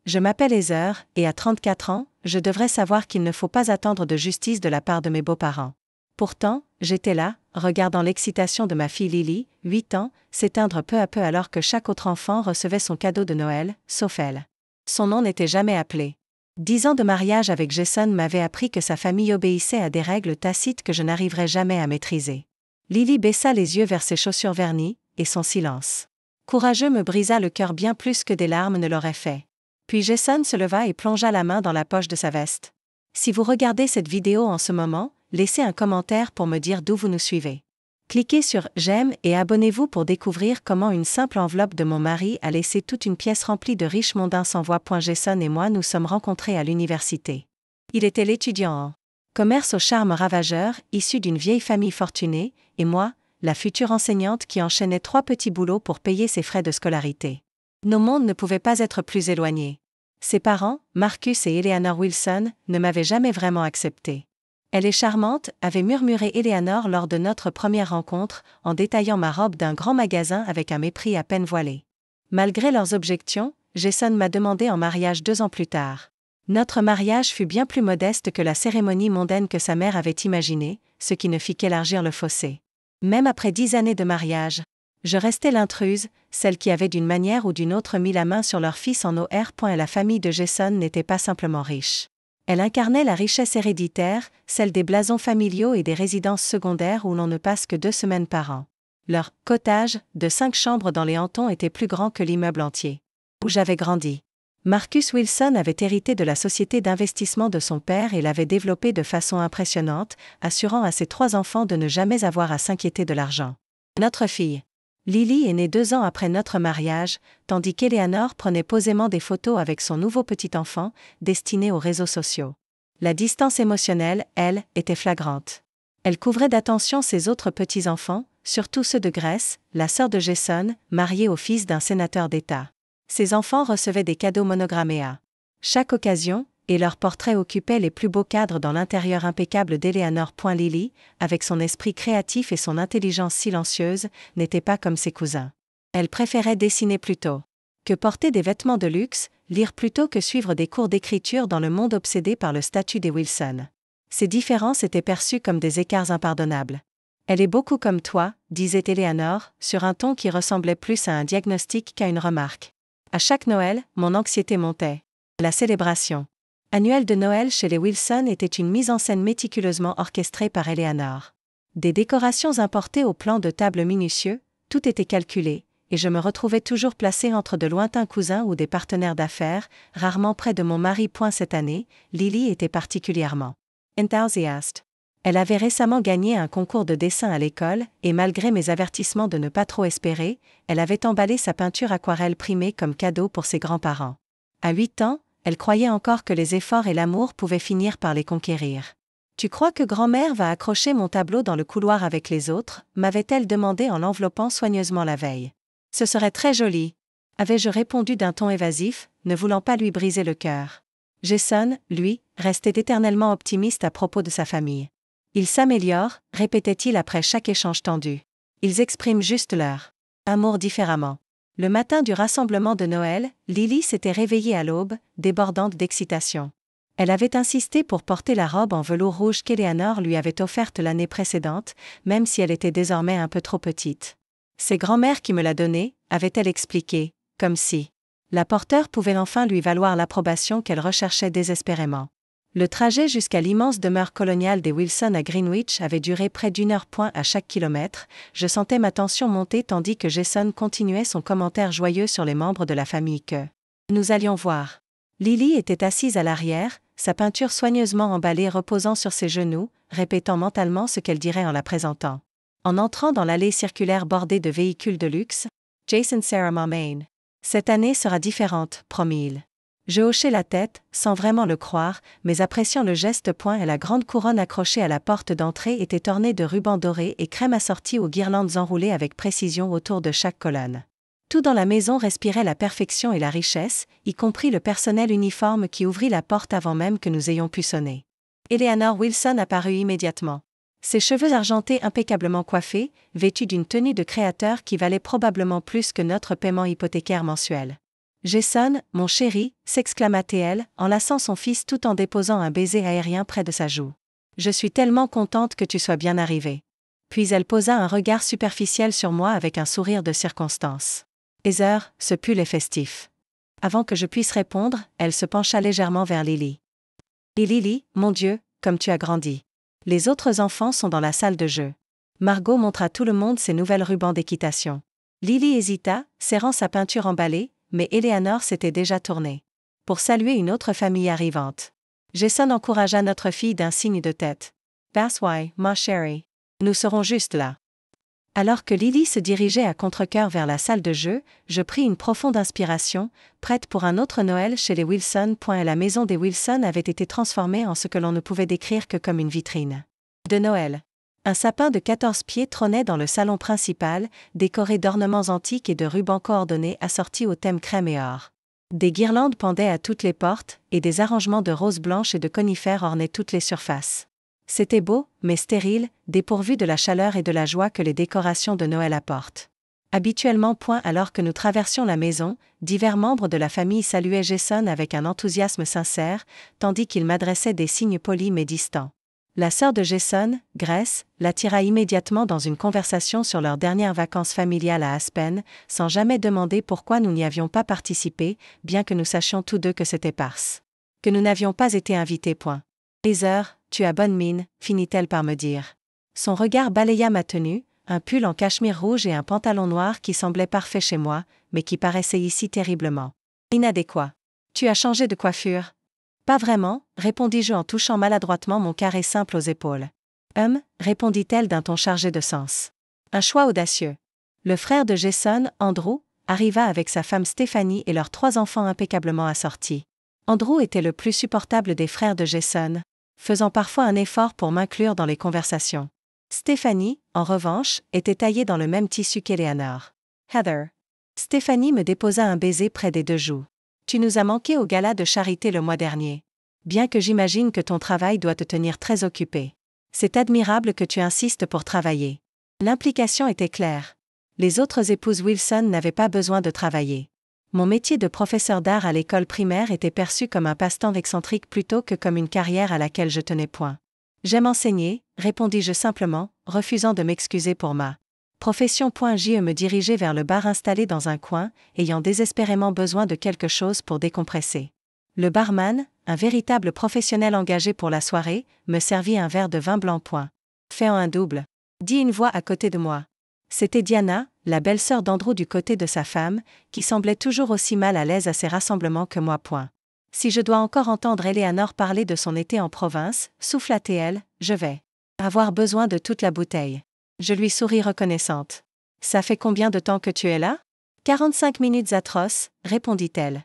Je m'appelle Heather, et à 34 ans, je devrais savoir qu'il ne faut pas attendre de justice de la part de mes beaux-parents. Pourtant, j'étais là, regardant l'excitation de ma fille Lily, 8 ans, s'éteindre peu à peu alors que chaque autre enfant recevait son cadeau de Noël, sauf elle. Son nom n'était jamais appelé. 10 ans de mariage avec Jason m'avaient appris que sa famille obéissait à des règles tacites que je n'arriverais jamais à maîtriser. Lily baissa les yeux vers ses chaussures vernies, et son silence courageux me brisa le cœur bien plus que des larmes ne l'auraient fait. Puis Jason se leva et plongea la main dans la poche de sa veste. Si vous regardez cette vidéo en ce moment, laissez un commentaire pour me dire d'où vous nous suivez. Cliquez sur « J'aime » et abonnez-vous pour découvrir comment une simple enveloppe de mon mari a laissé toute une pièce remplie de riches mondains sans voix. Jason et moi nous sommes rencontrés à l'université. Il était l'étudiant en commerce au charme ravageur, issu d'une vieille famille fortunée, et moi, la future enseignante qui enchaînait 3 petits boulots pour payer ses frais de scolarité. Nos mondes ne pouvaient pas être plus éloignés. Ses parents, Marcus et Eleanor Wilson, ne m'avaient jamais vraiment accepté. Elle est charmante, avait murmuré Eleanor lors de notre première rencontre, en détaillant ma robe d'un grand magasin avec un mépris à peine voilé. Malgré leurs objections, Jason m'a demandé en mariage 2 ans plus tard. Notre mariage fut bien plus modeste que la cérémonie mondaine que sa mère avait imaginée, ce qui ne fit qu'élargir le fossé. Même après 10 années de mariage, je restais l'intruse, celle qui avait d'une manière ou d'une autre mis la main sur leur fils en OR. Et la famille de Jason n'était pas simplement riche. Elle incarnait la richesse héréditaire, celle des blasons familiaux et des résidences secondaires où l'on ne passe que 2 semaines par an. Leur « cottage » de 5 chambres dans les Hamptons était plus grand que l'immeuble entier où j'avais grandi. Marcus Wilson avait hérité de la société d'investissement de son père et l'avait développée de façon impressionnante, assurant à ses 3 enfants de ne jamais avoir à s'inquiéter de l'argent. Notre fille Lily est née 2 ans après notre mariage, tandis qu'Eleanor prenait posément des photos avec son nouveau petit-enfant, destiné aux réseaux sociaux. La distance émotionnelle, elle, était flagrante. Elle couvrait d'attention ses autres petits-enfants, surtout ceux de Grace, la sœur de Jason, mariée au fils d'un sénateur d'État. Ses enfants recevaient des cadeaux monogrammés à chaque occasion, et leurs portraits occupaient les plus beaux cadres dans l'intérieur impeccable d'Eleanor. Lily, avec son esprit créatif et son intelligence silencieuse, n'était pas comme ses cousins. Elle préférait dessiner plutôt que porter des vêtements de luxe, lire plutôt que suivre des cours d'écriture dans le monde obsédé par le statut des Wilson. Ces différences étaient perçues comme des écarts impardonnables. Elle est beaucoup comme toi, disait Eleanor, sur un ton qui ressemblait plus à un diagnostic qu'à une remarque. À chaque Noël, mon anxiété montait. La célébration annuelle de Noël chez les Wilson était une mise en scène méticuleusement orchestrée par Eleanor. Des décorations importées au plan de table minutieux, tout était calculé, et je me retrouvais toujours placée entre de lointains cousins ou des partenaires d'affaires, rarement près de mon mari. Cette année, Lily était particulièrement enthousiaste. Elle avait récemment gagné un concours de dessin à l'école, et malgré mes avertissements de ne pas trop espérer, elle avait emballé sa peinture aquarelle primée comme cadeau pour ses grands-parents. À 8 ans, elle croyait encore que les efforts et l'amour pouvaient finir par les conquérir. « Tu crois que grand-mère va accrocher mon tableau dans le couloir avec les autres ?» m'avait-elle demandé en l'enveloppant soigneusement la veille. « Ce serait très joli », avais-je répondu d'un ton évasif, ne voulant pas lui briser le cœur. Jason, lui, restait éternellement optimiste à propos de sa famille. « Ils s'améliorent », répétait-il après chaque échange tendu. « Ils expriment juste leur amour différemment. » Le matin du rassemblement de Noël, Lily s'était réveillée à l'aube, débordante d'excitation. Elle avait insisté pour porter la robe en velours rouge qu'Eleanor lui avait offerte l'année précédente, même si elle était désormais un peu trop petite. C'est grand-mère qui me l'a donnée, avait-elle expliqué, comme si la porteur pouvait enfin lui valoir l'approbation qu'elle recherchait désespérément. Le trajet jusqu'à l'immense demeure coloniale des Wilson à Greenwich avait duré près d'1 heure. À chaque kilomètre, je sentais ma tension monter tandis que Jason continuait son commentaire joyeux sur les membres de la famille que nous allions voir. Lily était assise à l'arrière, sa peinture soigneusement emballée reposant sur ses genoux, répétant mentalement ce qu'elle dirait en la présentant. En entrant dans l'allée circulaire bordée de véhicules de luxe, Jason Sarah Maine. Cette année sera différente, promit-il. Je hochai la tête, sans vraiment le croire, mais appréciant le geste. Et la grande couronne accrochée à la porte d'entrée était ornée de rubans dorés et crème assortis aux guirlandes enroulées avec précision autour de chaque colonne. Tout dans la maison respirait la perfection et la richesse, y compris le personnel uniforme qui ouvrit la porte avant même que nous ayons pu sonner. Eleanor Wilson apparut immédiatement. Ses cheveux argentés impeccablement coiffés, vêtus d'une tenue de créateur qui valait probablement plus que notre paiement hypothécaire mensuel. Jason, mon chéri, s'exclama-t-elle, enlaçant son fils tout en déposant un baiser aérien près de sa joue. Je suis tellement contente que tu sois bien arrivé. Puis elle posa un regard superficiel sur moi avec un sourire de circonstance. Heather, ce pull est festif. Avant que je puisse répondre, elle se pencha légèrement vers Lily. Et Lily, mon Dieu, comme tu as grandi. Les autres enfants sont dans la salle de jeu. Margot montra à tout le monde ses nouvelles rubans d'équitation. Lily hésita, serrant sa peinture emballée, mais Eleanor s'était déjà tournée. Pour saluer une autre famille arrivante. Jason encouragea notre fille d'un signe de tête. That's why, ma chérie. Nous serons juste là. Alors que Lily se dirigeait à contre-cœur vers la salle de jeu, je pris une profonde inspiration, prête pour un autre Noël chez les Wilson. La maison des Wilson avait été transformée en ce que l'on ne pouvait décrire que comme une vitrine de Noël. Un sapin de 14 pieds trônait dans le salon principal, décoré d'ornements antiques et de rubans coordonnés assortis au thème crème et or. Des guirlandes pendaient à toutes les portes, et des arrangements de roses blanches et de conifères ornaient toutes les surfaces. C'était beau, mais stérile, dépourvu de la chaleur et de la joie que les décorations de Noël apportent. Habituellement, alors que nous traversions la maison, divers membres de la famille saluaient Jason avec un enthousiasme sincère, tandis qu'il m'adressait des signes polis mais distants. La sœur de Jason, Grace, l'attira immédiatement dans une conversation sur leurs dernières vacances familiales à Aspen, sans jamais demander pourquoi nous n'y avions pas participé, bien que nous sachions tous deux que c'était parce que nous n'avions pas été invités. Heather, tu as bonne mine, finit-elle par me dire. Son regard balaya ma tenue, un pull en cachemire rouge et un pantalon noir qui semblait parfait chez moi, mais qui paraissait ici terriblement inadéquat. Tu as changé de coiffure? Pas vraiment, répondis-je en touchant maladroitement mon carré simple aux épaules. Répondit-elle d'un ton chargé de sens. Un choix audacieux. Le frère de Jason, Andrew, arriva avec sa femme Stéphanie et leurs 3 enfants impeccablement assortis. Andrew était le plus supportable des frères de Jason, faisant parfois un effort pour m'inclure dans les conversations. Stéphanie, en revanche, était taillée dans le même tissu qu'Eleanor. Heather. Stéphanie me déposa un baiser près des 2 joues. Tu nous as manqué au gala de charité le mois dernier. Bien que j'imagine que ton travail doit te tenir très occupé. C'est admirable que tu insistes pour travailler. L'implication était claire. Les autres épouses Wilson n'avaient pas besoin de travailler. Mon métier de professeur d'art à l'école primaire était perçu comme un passe-temps excentrique plutôt que comme une carrière à laquelle je tenais point. J'aime enseigner, répondis-je simplement, refusant de m'excuser pour ma profession. Je me dirigeai vers le bar installé dans un coin, ayant désespérément besoin de quelque chose pour décompresser. Le barman, un véritable professionnel engagé pour la soirée, me servit un verre de vin blanc. Fait en un double, dit une voix à côté de moi. C'était Diana, la belle-sœur d'Andrew du côté de sa femme, qui semblait toujours aussi mal à l'aise à ces rassemblements que moi. Si je dois encore entendre Eleanor parler de son été en province, souffla-t-elle, je vais avoir besoin de toute la bouteille. Je lui souris reconnaissante. Ça fait combien de temps que tu es là? 45 minutes atroces, répondit-elle.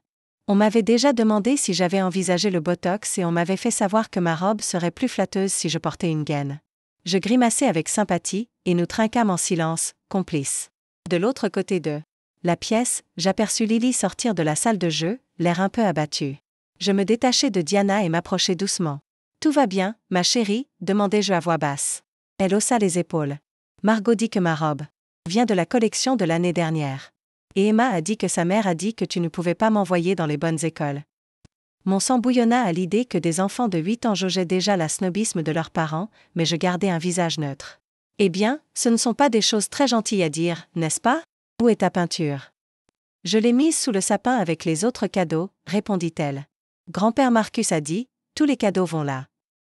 On m'avait déjà demandé si j'avais envisagé le botox et on m'avait fait savoir que ma robe serait plus flatteuse si je portais une gaine. Je grimaçai avec sympathie, et nous trinquâmes en silence, complices. De l'autre côté de la pièce, j'aperçus Lily sortir de la salle de jeu, l'air un peu abattu. Je me détachai de Diana et m'approchai doucement. Tout va bien, ma chérie, demandai-je à voix basse. Elle haussa les épaules. Margot dit que ma robe vient de la collection de l'année dernière. Et Emma a dit que sa mère a dit que tu ne pouvais pas m'envoyer dans les bonnes écoles. Mon sang bouillonna à l'idée que des enfants de 8 ans jaugeaient déjà la snobisme de leurs parents, mais je gardai un visage neutre. Eh bien, ce ne sont pas des choses très gentilles à dire, n'est-ce pas? Où est ta peinture? Je l'ai mise sous le sapin avec les autres cadeaux, répondit-elle. Grand-père Marcus a dit, tous les cadeaux vont là.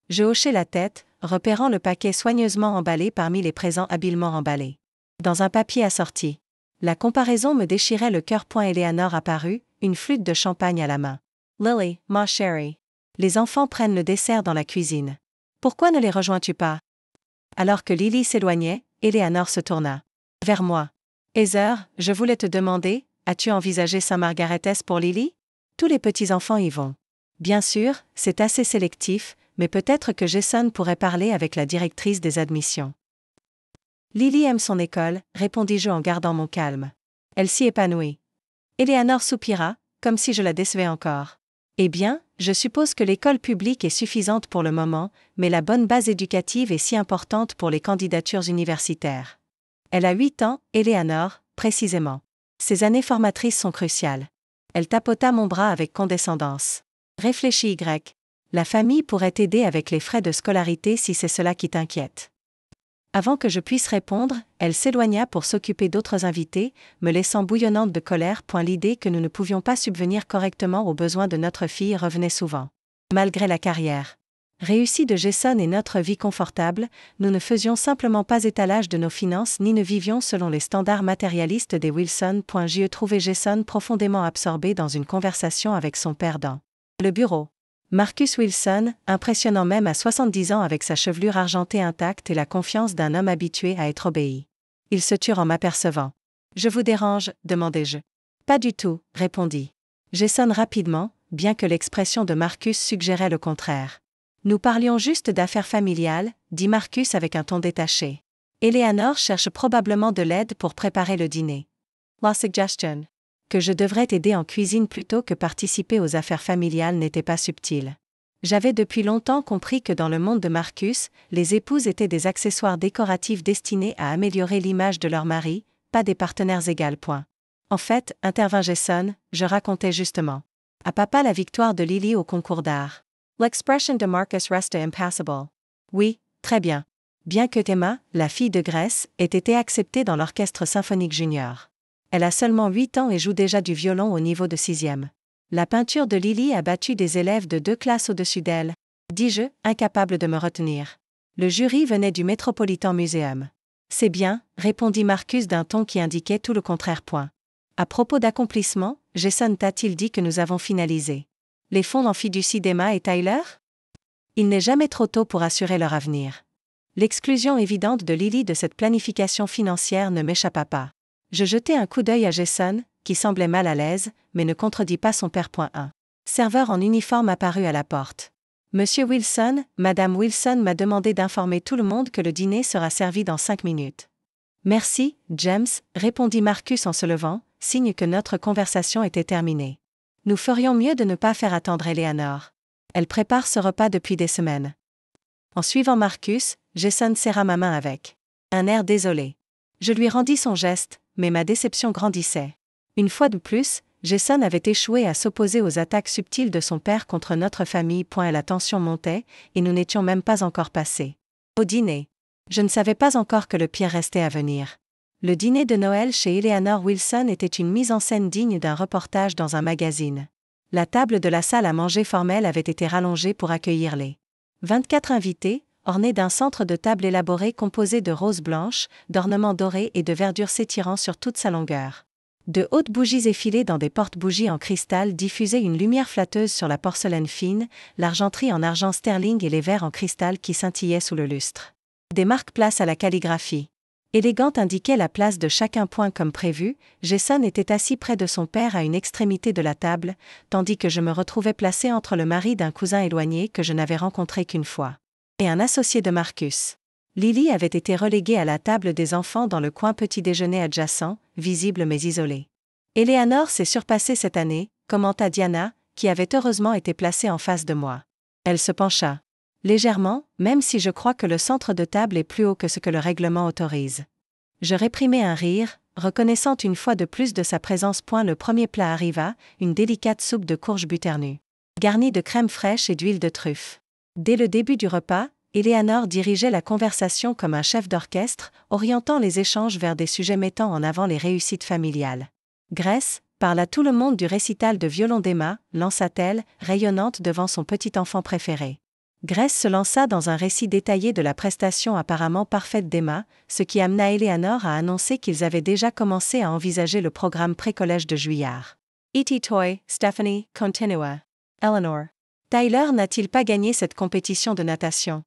Je hochai la tête, repérant le paquet soigneusement emballé parmi les présents habilement emballés. Dans un papier assorti. La comparaison me déchirait le cœur. Eleanor apparut, une flûte de champagne à la main. Lily, ma chérie. Les enfants prennent le dessert dans la cuisine. Pourquoi ne les rejoins-tu pas? Alors que Lily s'éloignait, Eleanor se tourna vers moi. Heather, je voulais te demander, as-tu envisagé Saint-Margaretès pour Lily? Tous les petits-enfants y vont. Bien sûr, c'est assez sélectif, mais peut-être que Jason pourrait parler avec la directrice des admissions. Lily aime son école, répondis-je en gardant mon calme. Elle s'y épanouit. Eleanor soupira, comme si je la décevais encore. Eh bien, je suppose que l'école publique est suffisante pour le moment, mais la bonne base éducative est si importante pour les candidatures universitaires. Elle a 8 ans, Eleanor, précisément. Ces années formatrices sont cruciales. Elle tapota mon bras avec condescendance. Réfléchis Y. La famille pourrait t'aider avec les frais de scolarité si c'est cela qui t'inquiète. Avant que je puisse répondre, elle s'éloigna pour s'occuper d'autres invités, me laissant bouillonnante de colère. L'idée que nous ne pouvions pas subvenir correctement aux besoins de notre fille revenait souvent. Malgré la carrière réussie de Jason et notre vie confortable, nous ne faisions simplement pas étalage de nos finances ni ne vivions selon les standards matérialistes des Wilson. J'ai trouvé Jason profondément absorbé dans une conversation avec son père dans le bureau. Marcus Wilson, impressionnant même à 70 ans avec sa chevelure argentée intacte et la confiance d'un homme habitué à être obéi. Ils se turent en m'apercevant. « Je vous dérange ?» demandai-je. « Pas du tout » répondit Jason rapidement, bien que l'expression de Marcus suggérait le contraire. « Nous parlions juste d'affaires familiales » dit Marcus avec un ton détaché. « Eleanor cherche probablement de l'aide pour préparer le dîner. » La suggestion que je devrais t'aider en cuisine plutôt que participer aux affaires familiales n'était pas subtile. J'avais depuis longtemps compris que dans le monde de Marcus, les épouses étaient des accessoires décoratifs destinés à améliorer l'image de leur mari, pas des partenaires égaux. En fait, intervint Jason, je racontais justement à papa la victoire de Lily au concours d'art. L'expression de Marcus resta impassible. Oui, très bien. Bien que Emma, la fille de Grèce, ait été acceptée dans l'orchestre symphonique junior. Elle a seulement 8 ans et joue déjà du violon au niveau de 6e. La peinture de Lily a battu des élèves de 2 classes au-dessus d'elle, dis-je, incapable de me retenir. Le jury venait du Metropolitan Museum. C'est bien, répondit Marcus d'un ton qui indiquait tout le contraire. À propos d'accomplissement, Jason t'a-t-il dit que nous avons finalisé les fonds en fiducie d'Emma et Tyler? Il n'est jamais trop tôt pour assurer leur avenir. L'exclusion évidente de Lily de cette planification financière ne m'échappa pas. Je jetai un coup d'œil à Jason, qui semblait mal à l'aise, mais ne contredit pas son père. Un serveur en uniforme apparut à la porte. Monsieur Wilson, Madame Wilson m'a demandé d'informer tout le monde que le dîner sera servi dans 5 minutes. Merci, James, répondit Marcus en se levant, signe que notre conversation était terminée. Nous ferions mieux de ne pas faire attendre Eleanor. Elle prépare ce repas depuis des semaines. En suivant Marcus, Jason serra ma main avec un air désolé. Je lui rendis son geste, mais ma déception grandissait. Une fois de plus, Jason avait échoué à s'opposer aux attaques subtiles de son père contre notre famille. La tension montait, et nous n'étions même pas encore passés au dîner. Je ne savais pas encore que le pire restait à venir. Le dîner de Noël chez Eleanor Wilson était une mise en scène digne d'un reportage dans un magazine. La table de la salle à manger formelle avait été rallongée pour accueillir les 24 invités, ornés d'un centre de table élaboré composé de roses blanches, d'ornements dorés et de verdure s'étirant sur toute sa longueur. De hautes bougies effilées dans des porte-bougies en cristal diffusaient une lumière flatteuse sur la porcelaine fine, l'argenterie en argent sterling et les verres en cristal qui scintillaient sous le lustre. Des marque-places à la calligraphie élégante indiquaient la place de chacun. Comme prévu, Jason était assis près de son père à une extrémité de la table, tandis que je me retrouvais placé entre le mari d'un cousin éloigné que je n'avais rencontré qu'une fois et un associé de Marcus. Lily avait été reléguée à la table des enfants dans le coin petit déjeuner adjacent, visible mais isolé. Eleanor s'est surpassée cette année, commenta Diana, qui avait heureusement été placée en face de moi. Elle se pencha légèrement, même si je crois que le centre de table est plus haut que ce que le règlement autorise. Je réprimai un rire, reconnaissant une fois de plus de sa présence. Le premier plat arriva, une délicate soupe de courge butternue, garnie de crème fraîche et d'huile de truffe. Dès le début du repas, Eleanor dirigeait la conversation comme un chef d'orchestre, orientant les échanges vers des sujets mettant en avant les réussites familiales. Grace, parle à tout le monde du récital de violon d'Emma, lança-t-elle, rayonnante devant son petit enfant préféré. Grace se lança dans un récit détaillé de la prestation apparemment parfaite d'Emma, ce qui amena Eleanor à annoncer qu'ils avaient déjà commencé à envisager le programme pré-collège de Juillard. E.T. Toy, Stephanie, continua. Eleanor. Tyler n'a-t-il pas gagné cette compétition de natation?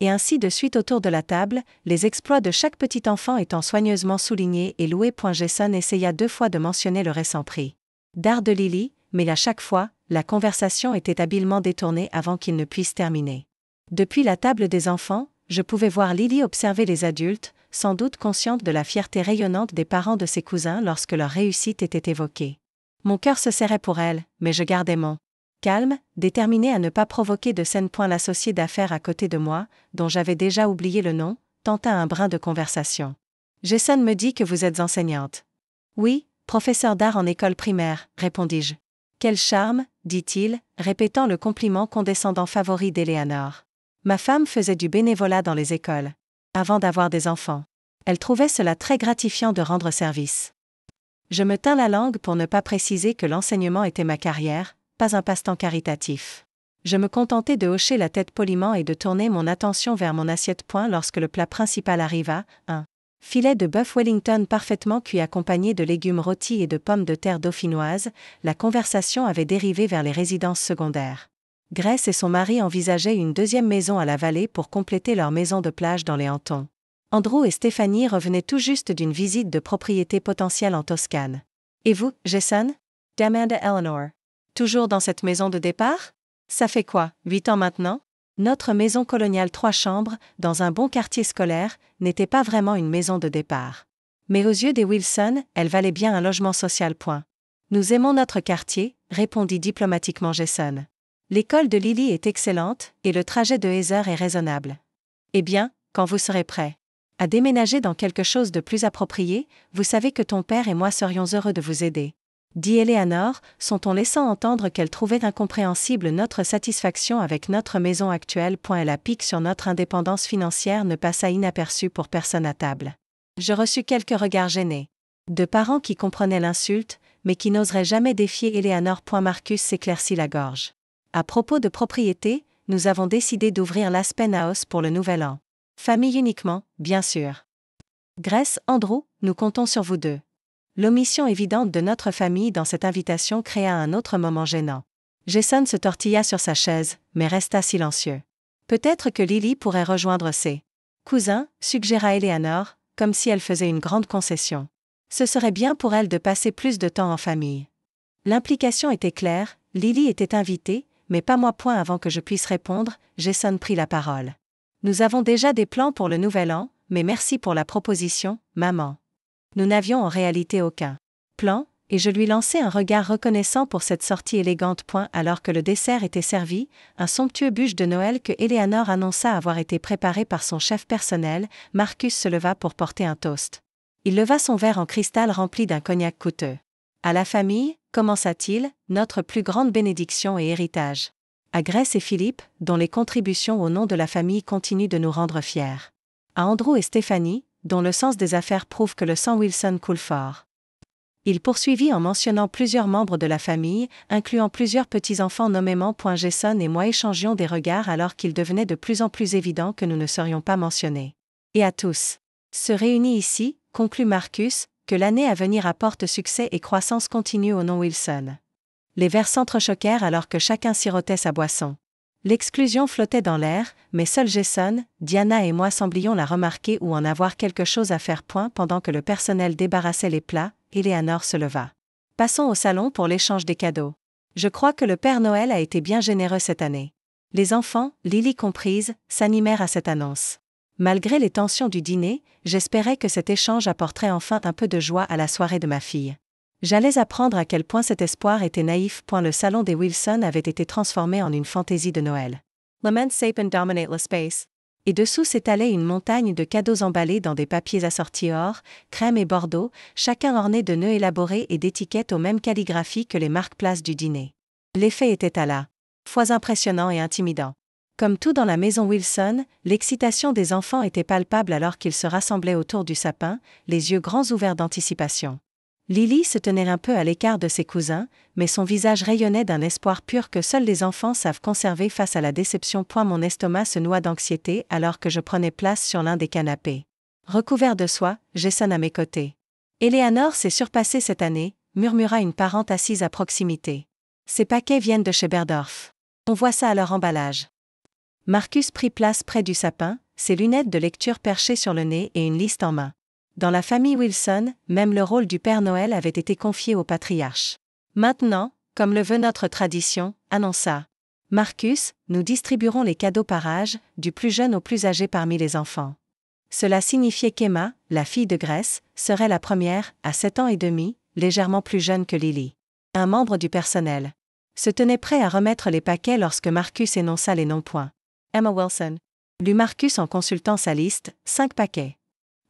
Et ainsi de suite autour de la table, les exploits de chaque petit enfant étant soigneusement soulignés et loués. Jason essaya 2 fois de mentionner le récent prix d'art de Lily, mais à chaque fois, la conversation était habilement détournée avant qu'il ne puisse terminer. Depuis la table des enfants, je pouvais voir Lily observer les adultes, sans doute consciente de la fierté rayonnante des parents de ses cousins lorsque leur réussite était évoquée. Mon cœur se serrait pour elle, mais je gardais mon calme, déterminé à ne pas provoquer de scène. L'associé d'affaires à côté de moi, dont j'avais déjà oublié le nom, tenta un brin de conversation. Jason me dit que vous êtes enseignante. Oui, Professeur d'art en école primaire, répondis-je. Quel charme, dit-il, répétant le compliment condescendant favori d'Eleanor. Ma femme faisait du bénévolat dans les écoles. Avant d'avoir des enfants. Elle trouvait cela très gratifiant de rendre service. Je me tins la langue pour ne pas préciser que l'enseignement était ma carrière, pas un passe-temps caritatif. Je me contentais de hocher la tête poliment et de tourner mon attention vers mon assiette. Lorsque le plat principal arriva, un filet de bœuf Wellington parfaitement cuit accompagné de légumes rôtis et de pommes de terre dauphinoises, la conversation avait dérivé vers les résidences secondaires. Grace et son mari envisageaient une deuxième maison à la vallée pour compléter leur maison de plage dans les Hamptons. Andrew et Stéphanie revenaient tout juste d'une visite de propriété potentielle en Toscane. Et vous, Jason? demanda Eleanor. Toujours dans cette maison de départ? Ça fait quoi, 8 ans maintenant? Notre maison coloniale 3 chambres, dans un bon quartier scolaire, n'était pas vraiment une maison de départ. Mais aux yeux des Wilson, elle valait bien un logement social. Nous aimons notre quartier, répondit diplomatiquement Jason. L'école de Lily est excellente, et le trajet de Heather est raisonnable. Eh bien, quand vous serez prêts à déménager dans quelque chose de plus approprié, vous savez que ton père et moi serions heureux de vous aider. Dit Eleanor, son ton laissant entendre qu'elle trouvait incompréhensible notre satisfaction avec notre maison actuelle. La pique sur notre indépendance financière ne passa inaperçue pour personne à table. Je reçus quelques regards gênés. De parents qui comprenaient l'insulte, mais qui n'oseraient jamais défier Eleanor. Marcus s'éclaircit la gorge. À propos de propriété, nous avons décidé d'ouvrir l'Aspen House pour le nouvel an. Famille uniquement, bien sûr. Grace, Andrew, nous comptons sur vous deux. L'omission évidente de notre famille dans cette invitation créa un autre moment gênant. Jason se tortilla sur sa chaise, mais resta silencieux. Peut-être que Lily pourrait rejoindre ses cousins, suggéra Eleanor, comme si elle faisait une grande concession. Ce serait bien pour elle de passer plus de temps en famille. L'implication était claire, Lily était invitée, mais pas moi. Avant que je puisse répondre, Jason prit la parole. Nous avons déjà des plans pour le nouvel an, mais merci pour la proposition, maman. Nous n'avions en réalité aucun plan, et je lui lançai un regard reconnaissant pour cette sortie élégante. Alors que le dessert était servi, un somptueux bûche de Noël que Eleanor annonça avoir été préparé par son chef personnel, Marcus se leva pour porter un toast. Il leva son verre en cristal rempli d'un cognac coûteux. À la famille, commença-t-il, notre plus grande bénédiction et héritage. À Grace et Philippe, dont les contributions au nom de la famille continuent de nous rendre fiers. À Andrew et Stéphanie, dont le sens des affaires prouve que le sang Wilson coule fort. Il poursuivit en mentionnant plusieurs membres de la famille, incluant plusieurs petits-enfants nommément. Jason et moi échangions des regards alors qu'il devenait de plus en plus évident que nous ne serions pas mentionnés. Et à tous se réunit ici, conclut Marcus, que l'année à venir apporte succès et croissance continue au nom Wilson. Les verres s'entrechoquèrent alors que chacun sirotait sa boisson. L'exclusion flottait dans l'air, mais seul Jason, Diana et moi semblions la remarquer ou en avoir quelque chose à faire. Pendant que le personnel débarrassait les plats, Eleanor se leva. Passons au salon pour l'échange des cadeaux. Je crois que le Père Noël a été bien généreux cette année. Les enfants, Lily comprise, s'animèrent à cette annonce. Malgré les tensions du dîner, j'espérais que cet échange apporterait enfin un peu de joie à la soirée de ma fille. J'allais apprendre à quel point cet espoir était naïf. Le salon des Wilson avait été transformé en une fantaisie de Noël. L'immense sapin dominate le space. Et dessous s'étalait une montagne de cadeaux emballés dans des papiers assortis or, crème et bordeaux, chacun orné de nœuds élaborés et d'étiquettes aux mêmes calligraphies que les marque-places du dîner. L'effet était à la fois impressionnant et intimidant. Comme tout dans la maison Wilson, l'excitation des enfants était palpable alors qu'ils se rassemblaient autour du sapin, les yeux grands ouverts d'anticipation. Lily se tenait un peu à l'écart de ses cousins, mais son visage rayonnait d'un espoir pur que seuls les enfants savent conserver face à la déception. Mon estomac se noua d'anxiété alors que je prenais place sur l'un des canapés. Recouvert de soie, Jason à mes côtés. Eleanor s'est surpassée cette année, murmura une parente assise à proximité. Ces paquets viennent de chez Berdorf. On voit ça à leur emballage. Marcus prit place près du sapin, ses lunettes de lecture perchées sur le nez et une liste en main. Dans la famille Wilson, même le rôle du Père Noël avait été confié au patriarche. Maintenant, comme le veut notre tradition, annonça Marcus, nous distribuerons les cadeaux par âge, du plus jeune au plus âgé parmi les enfants. Cela signifiait qu'Emma, la fille de Grace, serait la première, à 7 ans et demi, légèrement plus jeune que Lily. Un membre du personnel se tenait prêt à remettre les paquets lorsque Marcus énonça les noms. Emma Wilson. Lut Marcus en consultant sa liste, 5 paquets.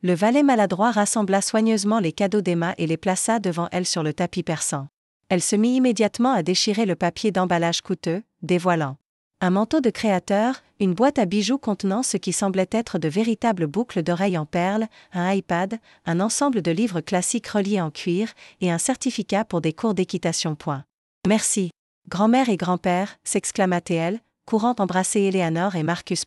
Le valet maladroit rassembla soigneusement les cadeaux d'Emma et les plaça devant elle sur le tapis persan. Elle se mit immédiatement à déchirer le papier d'emballage coûteux, dévoilant un manteau de créateur, une boîte à bijoux contenant ce qui semblait être de véritables boucles d'oreilles en perles, un iPad, un ensemble de livres classiques reliés en cuir, et un certificat pour des cours d'équitation. Merci, grand-mère et grand-père, s'exclama-t-elle, courant embrasser Éléanore et Marcus.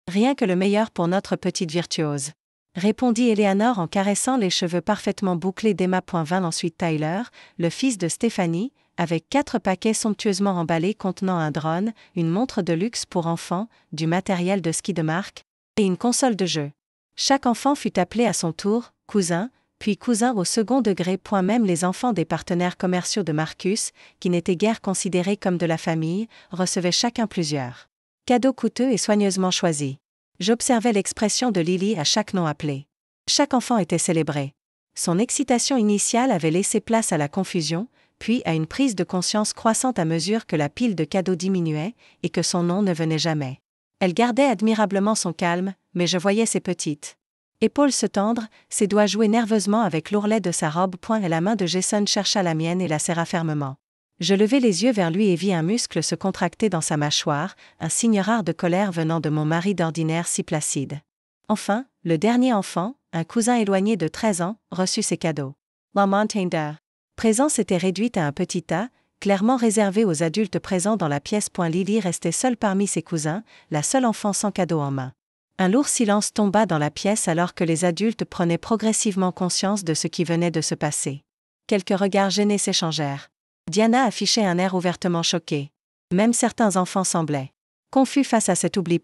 Rien que le meilleur pour notre petite virtuose, répondit Éléanore en caressant les cheveux parfaitement bouclés d'Emma. Vint ensuite Tyler, le fils de Stéphanie, avec 4 paquets somptueusement emballés contenant un drone, une montre de luxe pour enfants, du matériel de ski de marque, et une console de jeu. Chaque enfant fut appelé à son tour, cousin, puis cousin au second degré. Même les enfants des partenaires commerciaux de Marcus, qui n'étaient guère considérés comme de la famille, recevaient chacun plusieurs cadeaux coûteux et soigneusement choisis. J'observais l'expression de Lily à chaque nom appelé. Chaque enfant était célébré. Son excitation initiale avait laissé place à la confusion, puis à une prise de conscience croissante à mesure que la pile de cadeaux diminuait et que son nom ne venait jamais. Elle gardait admirablement son calme, mais je voyais ses petites épaules se tendre, ses doigts jouer nerveusement avec l'ourlet de sa robe. Et la main de Jason chercha la mienne et la serra fermement. Je levai les yeux vers lui et vis un muscle se contracter dans sa mâchoire, un signe rare de colère venant de mon mari d'ordinaire si placide. Enfin, le dernier enfant, un cousin éloigné de 13 ans, reçut ses cadeaux. La montagne de présence était réduite à un petit tas, clairement réservé aux adultes présents dans la pièce. Lily restait seule parmi ses cousins, la seule enfant sans cadeau en main. Un lourd silence tomba dans la pièce alors que les adultes prenaient progressivement conscience de ce qui venait de se passer. Quelques regards gênés s'échangèrent. Diana affichait un air ouvertement choqué. Même certains enfants semblaient confus face à cet oubli.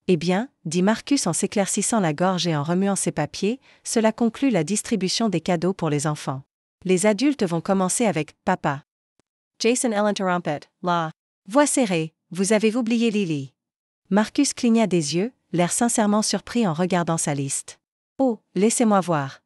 Eh bien, dit Marcus en s'éclaircissant la gorge et en remuant ses papiers, cela conclut la distribution des cadeaux pour les enfants. Les adultes vont commencer avec « Papa ». Jason l'interrompit, la voix serrée, « Vous avez oublié Lily ». Marcus cligna des yeux, l'air sincèrement surpris en regardant sa liste. « Oh, laissez-moi voir ».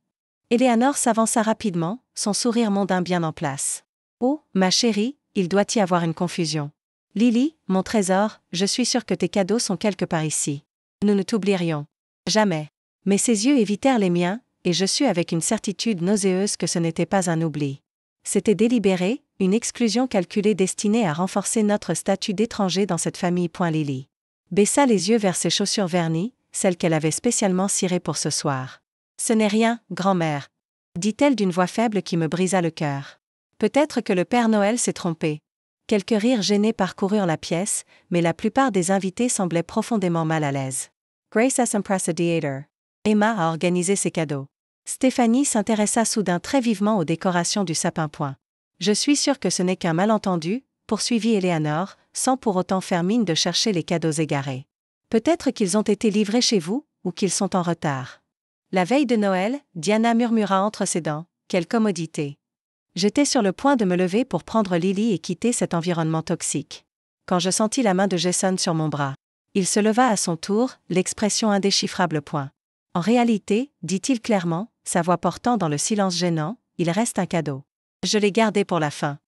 Éléanore s'avança rapidement, son sourire mondain bien en place. « Oh, ma chérie, il doit y avoir une confusion. Lily, mon trésor, je suis sûre que tes cadeaux sont quelque part ici. Nous ne t'oublierions jamais. » Mais ses yeux évitèrent les miens, et je sus avec une certitude nauséeuse que ce n'était pas un oubli. C'était délibéré, une exclusion calculée destinée à renforcer notre statut d'étranger dans cette famille. Lily baissa les yeux vers ses chaussures vernies, celles qu'elle avait spécialement cirées pour ce soir. « Ce n'est rien, grand-mère, » dit-elle d'une voix faible qui me brisa le cœur. Peut-être que le Père Noël s'est trompé. Quelques rires gênés parcoururent la pièce, mais la plupart des invités semblaient profondément mal à l'aise. Grace S. Impressidiator. Emma a organisé ses cadeaux. Stéphanie s'intéressa soudain très vivement aux décorations du sapin. Je suis sûre que ce n'est qu'un malentendu, poursuivit Éléanore, sans pour autant faire mine de chercher les cadeaux égarés. Peut-être qu'ils ont été livrés chez vous, ou qu'ils sont en retard. La veille de Noël, Diana murmura entre ses dents, « Quelle commodité !» J'étais sur le point de me lever pour prendre Lily et quitter cet environnement toxique. Quand je sentis la main de Jason sur mon bras. Il se leva à son tour, l'expression indéchiffrable. En réalité, dit-il clairement, sa voix portant dans le silence gênant, il reste un cadeau. Je l'ai gardé pour la fin.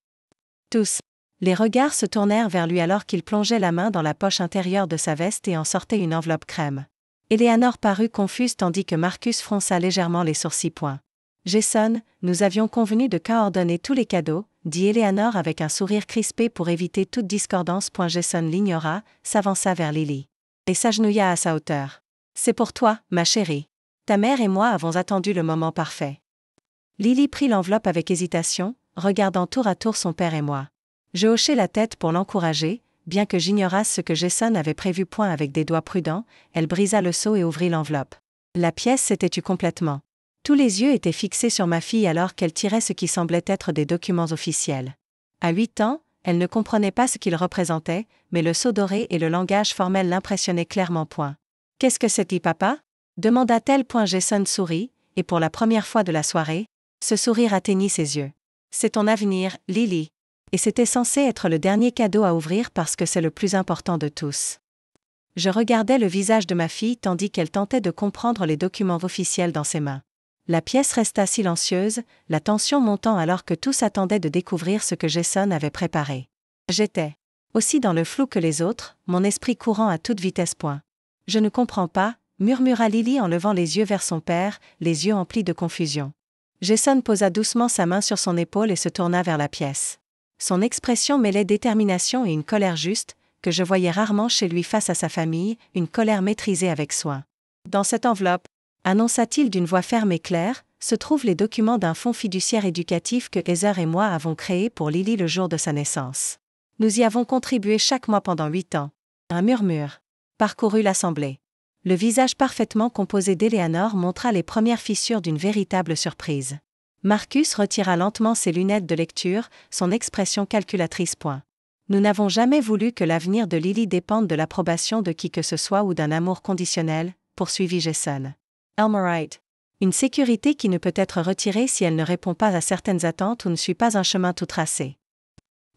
Tous. Les regards se tournèrent vers lui alors qu'il plongeait la main dans la poche intérieure de sa veste et en sortait une enveloppe crème. Éléanore parut confuse tandis que Marcus fronça légèrement les sourcils. Jason, nous avions convenu de coordonner tous les cadeaux, dit Éléanore avec un sourire crispé pour éviter toute discordance. Jason l'ignora, s'avança vers Lily et s'agenouilla à sa hauteur. C'est pour toi, ma chérie. Ta mère et moi avons attendu le moment parfait. Lily prit l'enveloppe avec hésitation, regardant tour à tour son père et moi. Je hochai la tête pour l'encourager, bien que j'ignorasse ce que Jason avait prévu. Avec des doigts prudents, elle brisa le seau et ouvrit l'enveloppe. La pièce s'était tue complètement. Tous les yeux étaient fixés sur ma fille alors qu'elle tirait ce qui semblait être des documents officiels. À 8 ans, elle ne comprenait pas ce qu'ils représentaient, mais le sceau doré et le langage formel l'impressionnaient clairement. « Qu'est-ce que c'est, papa ?» demanda-t-elle. Jason sourit, et pour la première fois de la soirée, ce sourire atteignit ses yeux. « C'est ton avenir, Lily. Et c'était censé être le dernier cadeau à ouvrir parce que c'est le plus important de tous. » Je regardais le visage de ma fille tandis qu'elle tentait de comprendre les documents officiels dans ses mains. La pièce resta silencieuse, la tension montant alors que tous attendaient de découvrir ce que Jason avait préparé. J'étais aussi dans le flou que les autres, mon esprit courant à toute vitesse. Je ne comprends pas, murmura Lily en levant les yeux vers son père, les yeux emplis de confusion. Jason posa doucement sa main sur son épaule et se tourna vers la pièce. Son expression mêlait détermination et une colère juste, que je voyais rarement chez lui face à sa famille, une colère maîtrisée avec soin. Dans cette enveloppe, annonça-t-il d'une voix ferme et claire, se trouvent les documents d'un fonds fiduciaire éducatif que Heather et moi avons créé pour Lily le jour de sa naissance. Nous y avons contribué chaque mois pendant 8 ans. Un murmure parcourut l'assemblée. Le visage parfaitement composé d'Eleanor montra les premières fissures d'une véritable surprise. Marcus retira lentement ses lunettes de lecture, son expression calculatrice. Nous n'avons jamais voulu que l'avenir de Lily dépende de l'approbation de qui que ce soit ou d'un amour conditionnel, poursuivit Jason. Elmerite. Une sécurité qui ne peut être retirée si elle ne répond pas à certaines attentes ou ne suit pas un chemin tout tracé.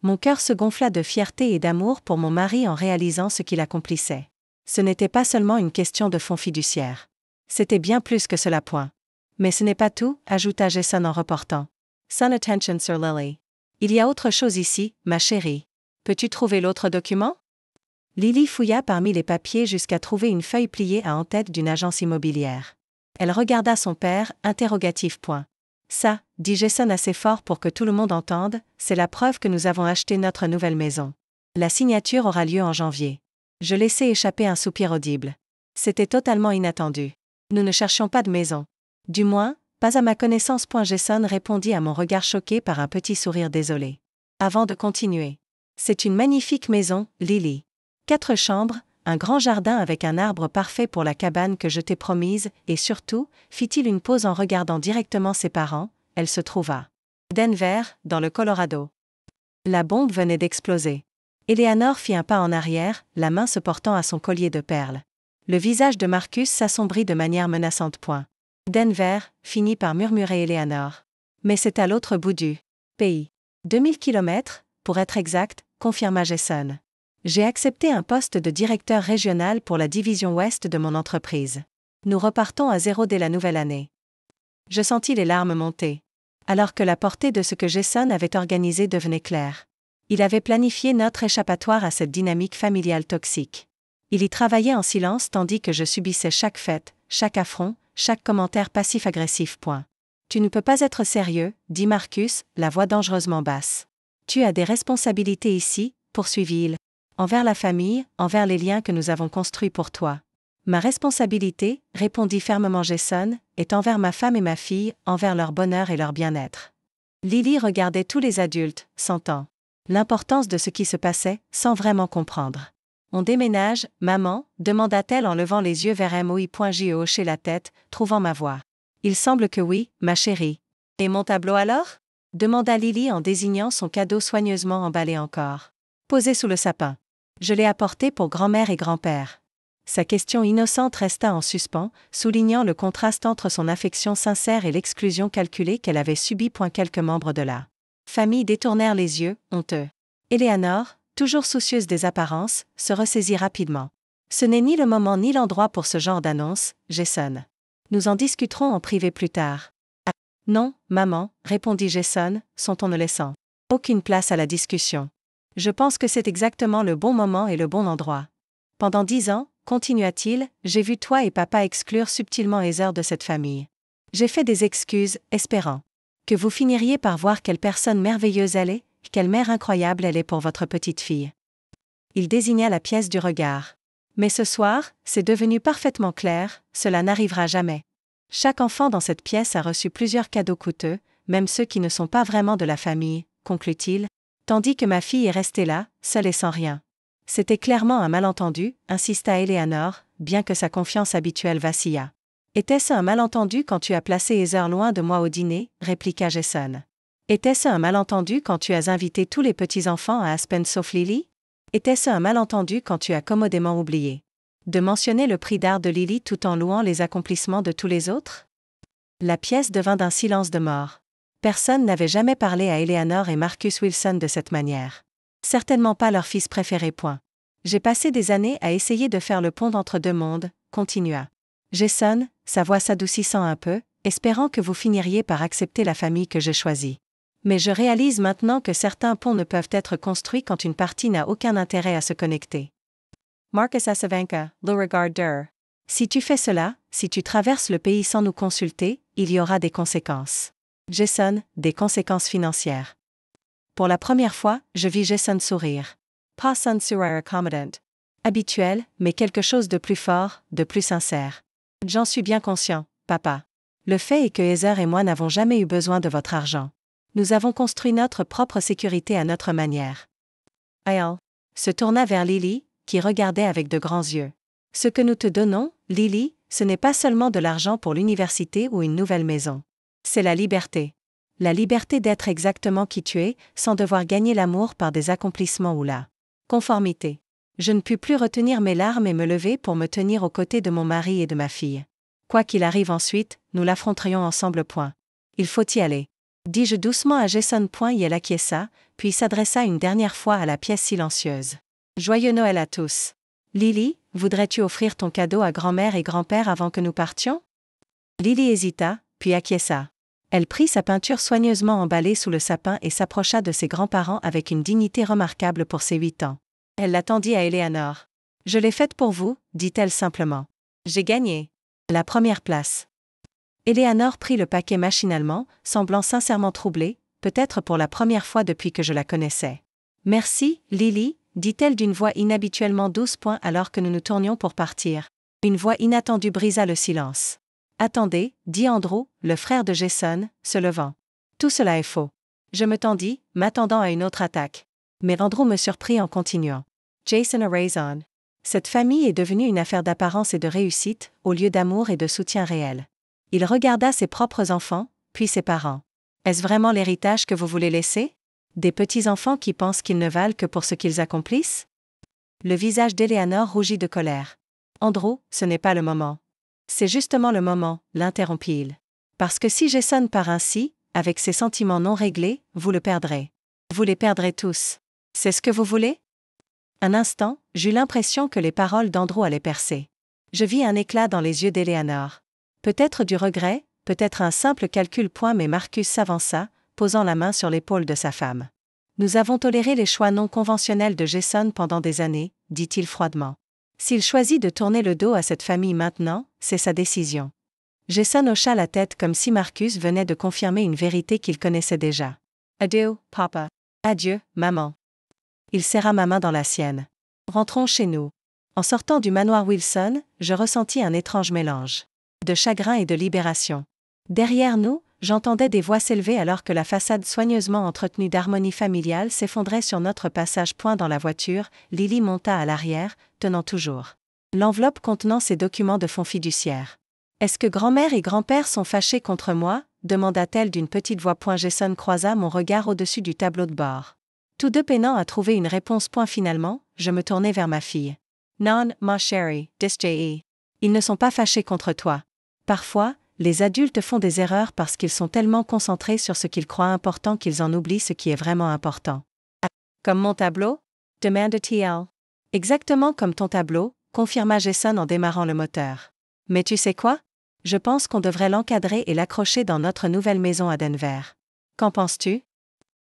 Mon cœur se gonfla de fierté et d'amour pour mon mari en réalisant ce qu'il accomplissait. Ce n'était pas seulement une question de fonds fiduciaires. C'était bien plus que cela. Mais ce n'est pas tout, ajouta Jason en reportant. Son attention sur Lily. Il y a autre chose ici, ma chérie. Peux-tu trouver l'autre document? Lily fouilla parmi les papiers jusqu'à trouver une feuille pliée à en-tête d'une agence immobilière. Elle regarda son père, interrogatif. Ça, dit Jason assez fort pour que tout le monde entende, c'est la preuve que nous avons acheté notre nouvelle maison. La signature aura lieu en janvier. Je laissai échapper un soupir audible. C'était totalement inattendu. Nous ne cherchions pas de maison. Du moins, pas à ma connaissance. Jason répondit à mon regard choqué par un petit sourire désolé. Avant de continuer. C'est une magnifique maison, Lily. 4 chambres, un grand jardin avec un arbre parfait pour la cabane que je t'ai promise, et surtout, fit-il une pause en regardant directement ses parents, elle se trouve à Denver, dans le Colorado. La bombe venait d'exploser. Eleanor fit un pas en arrière, la main se portant à son collier de perles. Le visage de Marcus s'assombrit de manière menaçante. Denver, finit par murmurer Eleanor. Mais c'est à l'autre bout du pays. 2000 kilomètres, pour être exact, confirma Jason. J'ai accepté un poste de directeur régional pour la division ouest de mon entreprise. Nous repartons à zéro dès la nouvelle année. Je sentis les larmes monter. Alors que la portée de ce que Jason avait organisé devenait claire. Il avait planifié notre échappatoire à cette dynamique familiale toxique. Il y travaillait en silence tandis que je subissais chaque fête, chaque affront, chaque commentaire passif-agressif. Tu ne peux pas être sérieux, dit Marcus, la voix dangereusement basse. Tu as des responsabilités ici, poursuivit-il. Envers la famille, envers les liens que nous avons construits pour toi. Ma responsabilité, répondit fermement Jason, est envers ma femme et ma fille, envers leur bonheur et leur bien-être. Lily regardait tous les adultes, sentant l'importance de ce qui se passait, sans vraiment comprendre. On déménage, maman, demanda-t-elle en levant les yeux vers moi. J'ai hoché la tête, trouvant ma voix. Il semble que oui, ma chérie. Et mon tableau alors? Demanda Lily en désignant son cadeau soigneusement emballé encore. Posé sous le sapin. Je l'ai apporté pour grand-mère et grand-père. Sa question innocente resta en suspens, soulignant le contraste entre son affection sincère et l'exclusion calculée qu'elle avait subie. Quelques membres de la famille détournèrent les yeux, honteux. Eleanor, toujours soucieuse des apparences, se ressaisit rapidement. Ce n'est ni le moment ni l'endroit pour ce genre d'annonce, Jason. Nous en discuterons en privé plus tard. Ah, non, maman, répondit Jason, son ton ne laissant aucune place à la discussion. Je pense que c'est exactement le bon moment et le bon endroit. Pendant 10 ans, continua-t-il, j'ai vu toi et papa exclure subtilement Heather de cette famille. J'ai fait des excuses, espérant que vous finiriez par voir quelle personne merveilleuse elle est, quelle mère incroyable elle est pour votre petite fille. Il désigna la pièce du regard. Mais ce soir, c'est devenu parfaitement clair, cela n'arrivera jamais. Chaque enfant dans cette pièce a reçu plusieurs cadeaux coûteux, même ceux qui ne sont pas vraiment de la famille, conclut-il, tandis que ma fille est restée là, seule et sans rien. C'était clairement un malentendu, insista Eleanor, bien que sa confiance habituelle vacillât. Était-ce un malentendu quand tu as placé Heather loin de moi au dîner, répliqua Jason. Était-ce un malentendu quand tu as invité tous les petits-enfants à Aspen sauf Lily? Était-ce un malentendu quand tu as commodément oublié de mentionner le prix d'art de Lily tout en louant les accomplissements de tous les autres? La pièce devint d'un silence de mort. Personne n'avait jamais parlé à Eleanor et Marcus Wilson de cette manière. Certainement pas leur fils préféré. J'ai passé des années à essayer de faire le pont entre deux mondes, continua Jason, sa voix s'adoucissant un peu, espérant que vous finiriez par accepter la famille que j'ai choisie. Mais je réalise maintenant que certains ponts ne peuvent être construits quand une partie n'a aucun intérêt à se connecter. Marcus Asavanka, le regard dur. Si tu fais cela, si tu traverses le pays sans nous consulter, il y aura des conséquences. Jason, des conséquences financières. Pour la première fois, je vis Jason sourire. Pas un sourire accommodant. Habituel, mais quelque chose de plus fort, de plus sincère. J'en suis bien conscient, papa. Le fait est que Heather et moi n'avons jamais eu besoin de votre argent. Nous avons construit notre propre sécurité à notre manière. Al se tourna vers Lily, qui regardait avec de grands yeux. Ce que nous te donnons, Lily, ce n'est pas seulement de l'argent pour l'université ou une nouvelle maison. C'est la liberté. La liberté d'être exactement qui tu es, sans devoir gagner l'amour par des accomplissements ou la conformité. Je ne pus plus retenir mes larmes et me lever pour me tenir aux côtés de mon mari et de ma fille. Quoi qu'il arrive ensuite, nous l'affronterions ensemble. Il faut y aller. Dis-je doucement à Jason. Et elle acquiesça, puis s'adressa une dernière fois à la pièce silencieuse. Joyeux Noël à tous. Lily, voudrais-tu offrir ton cadeau à grand-mère et grand-père avant que nous partions? Lily hésita, puis acquiesça. Elle prit sa peinture soigneusement emballée sous le sapin et s'approcha de ses grands-parents avec une dignité remarquable pour ses 8 ans. Elle la tendit à Eleanor. « Je l'ai faite pour vous, dit-elle simplement. J'ai gagné. La première place. » Eleanor prit le paquet machinalement, semblant sincèrement troublée, peut-être pour la première fois depuis que je la connaissais. « Merci, Lily, dit-elle d'une voix inhabituellement douce. Alors que nous nous tournions pour partir. Une voix inattendue brisa le silence. « Attendez, dit Andrew, le frère de Jason, se levant. Tout cela est faux. Je me tendis, m'attendant à une autre attaque. Mais Andrew me surprit en continuant. Jason a raison. Cette famille est devenue une affaire d'apparence et de réussite, au lieu d'amour et de soutien réel. Il regarda ses propres enfants, puis ses parents. Est-ce vraiment l'héritage que vous voulez laisser? Des petits-enfants qui pensent qu'ils ne valent que pour ce qu'ils accomplissent? Le visage d'Eleanor rougit de colère. Andrew, ce n'est pas le moment. C'est justement le moment, l'interrompit-il. Parce que si Jason part ainsi, avec ses sentiments non réglés, vous le perdrez. Vous les perdrez tous. C'est ce que vous voulez? Un instant, j'eus l'impression que les paroles d'Andrew allaient percer. Je vis un éclat dans les yeux d'Eleanor. Peut-être du regret, peut-être un simple calcul. Mais Marcus s'avança, posant la main sur l'épaule de sa femme. Nous avons toléré les choix non conventionnels de Jason pendant des années, dit-il froidement. S'il choisit de tourner le dos à cette famille maintenant, c'est sa décision. Jason hocha la tête comme si Marcus venait de confirmer une vérité qu'il connaissait déjà. Adieu, papa. Adieu, maman. Il serra ma main dans la sienne. Rentrons chez nous. En sortant du manoir Wilson, je ressentis un étrange mélange de chagrin et de libération. Derrière nous, j'entendais des voix s'élever alors que la façade soigneusement entretenue d'harmonie familiale s'effondrait sur notre passage. Dans la voiture, Lily monta à l'arrière, tenant toujours l'enveloppe contenant ses documents de fonds fiduciaires. « Est-ce que grand-mère et grand-père sont fâchés contre moi ?» demanda-t-elle d'une petite voix. Jason croisa mon regard au-dessus du tableau de bord. Tous deux peinant à trouver une réponse. Finalement, je me tournai vers ma fille. « Non, ma chérie, dis-je. Ils ne sont pas fâchés contre toi. Parfois, les adultes font des erreurs parce qu'ils sont tellement concentrés sur ce qu'ils croient important qu'ils en oublient ce qui est vraiment important. »« Comme mon tableau ?» demanda-t-il. « Exactement comme ton tableau, » confirma Jason en démarrant le moteur. « Mais tu sais quoi? Je pense qu'on devrait l'encadrer et l'accrocher dans notre nouvelle maison à Denver. Qu'en penses-tu? »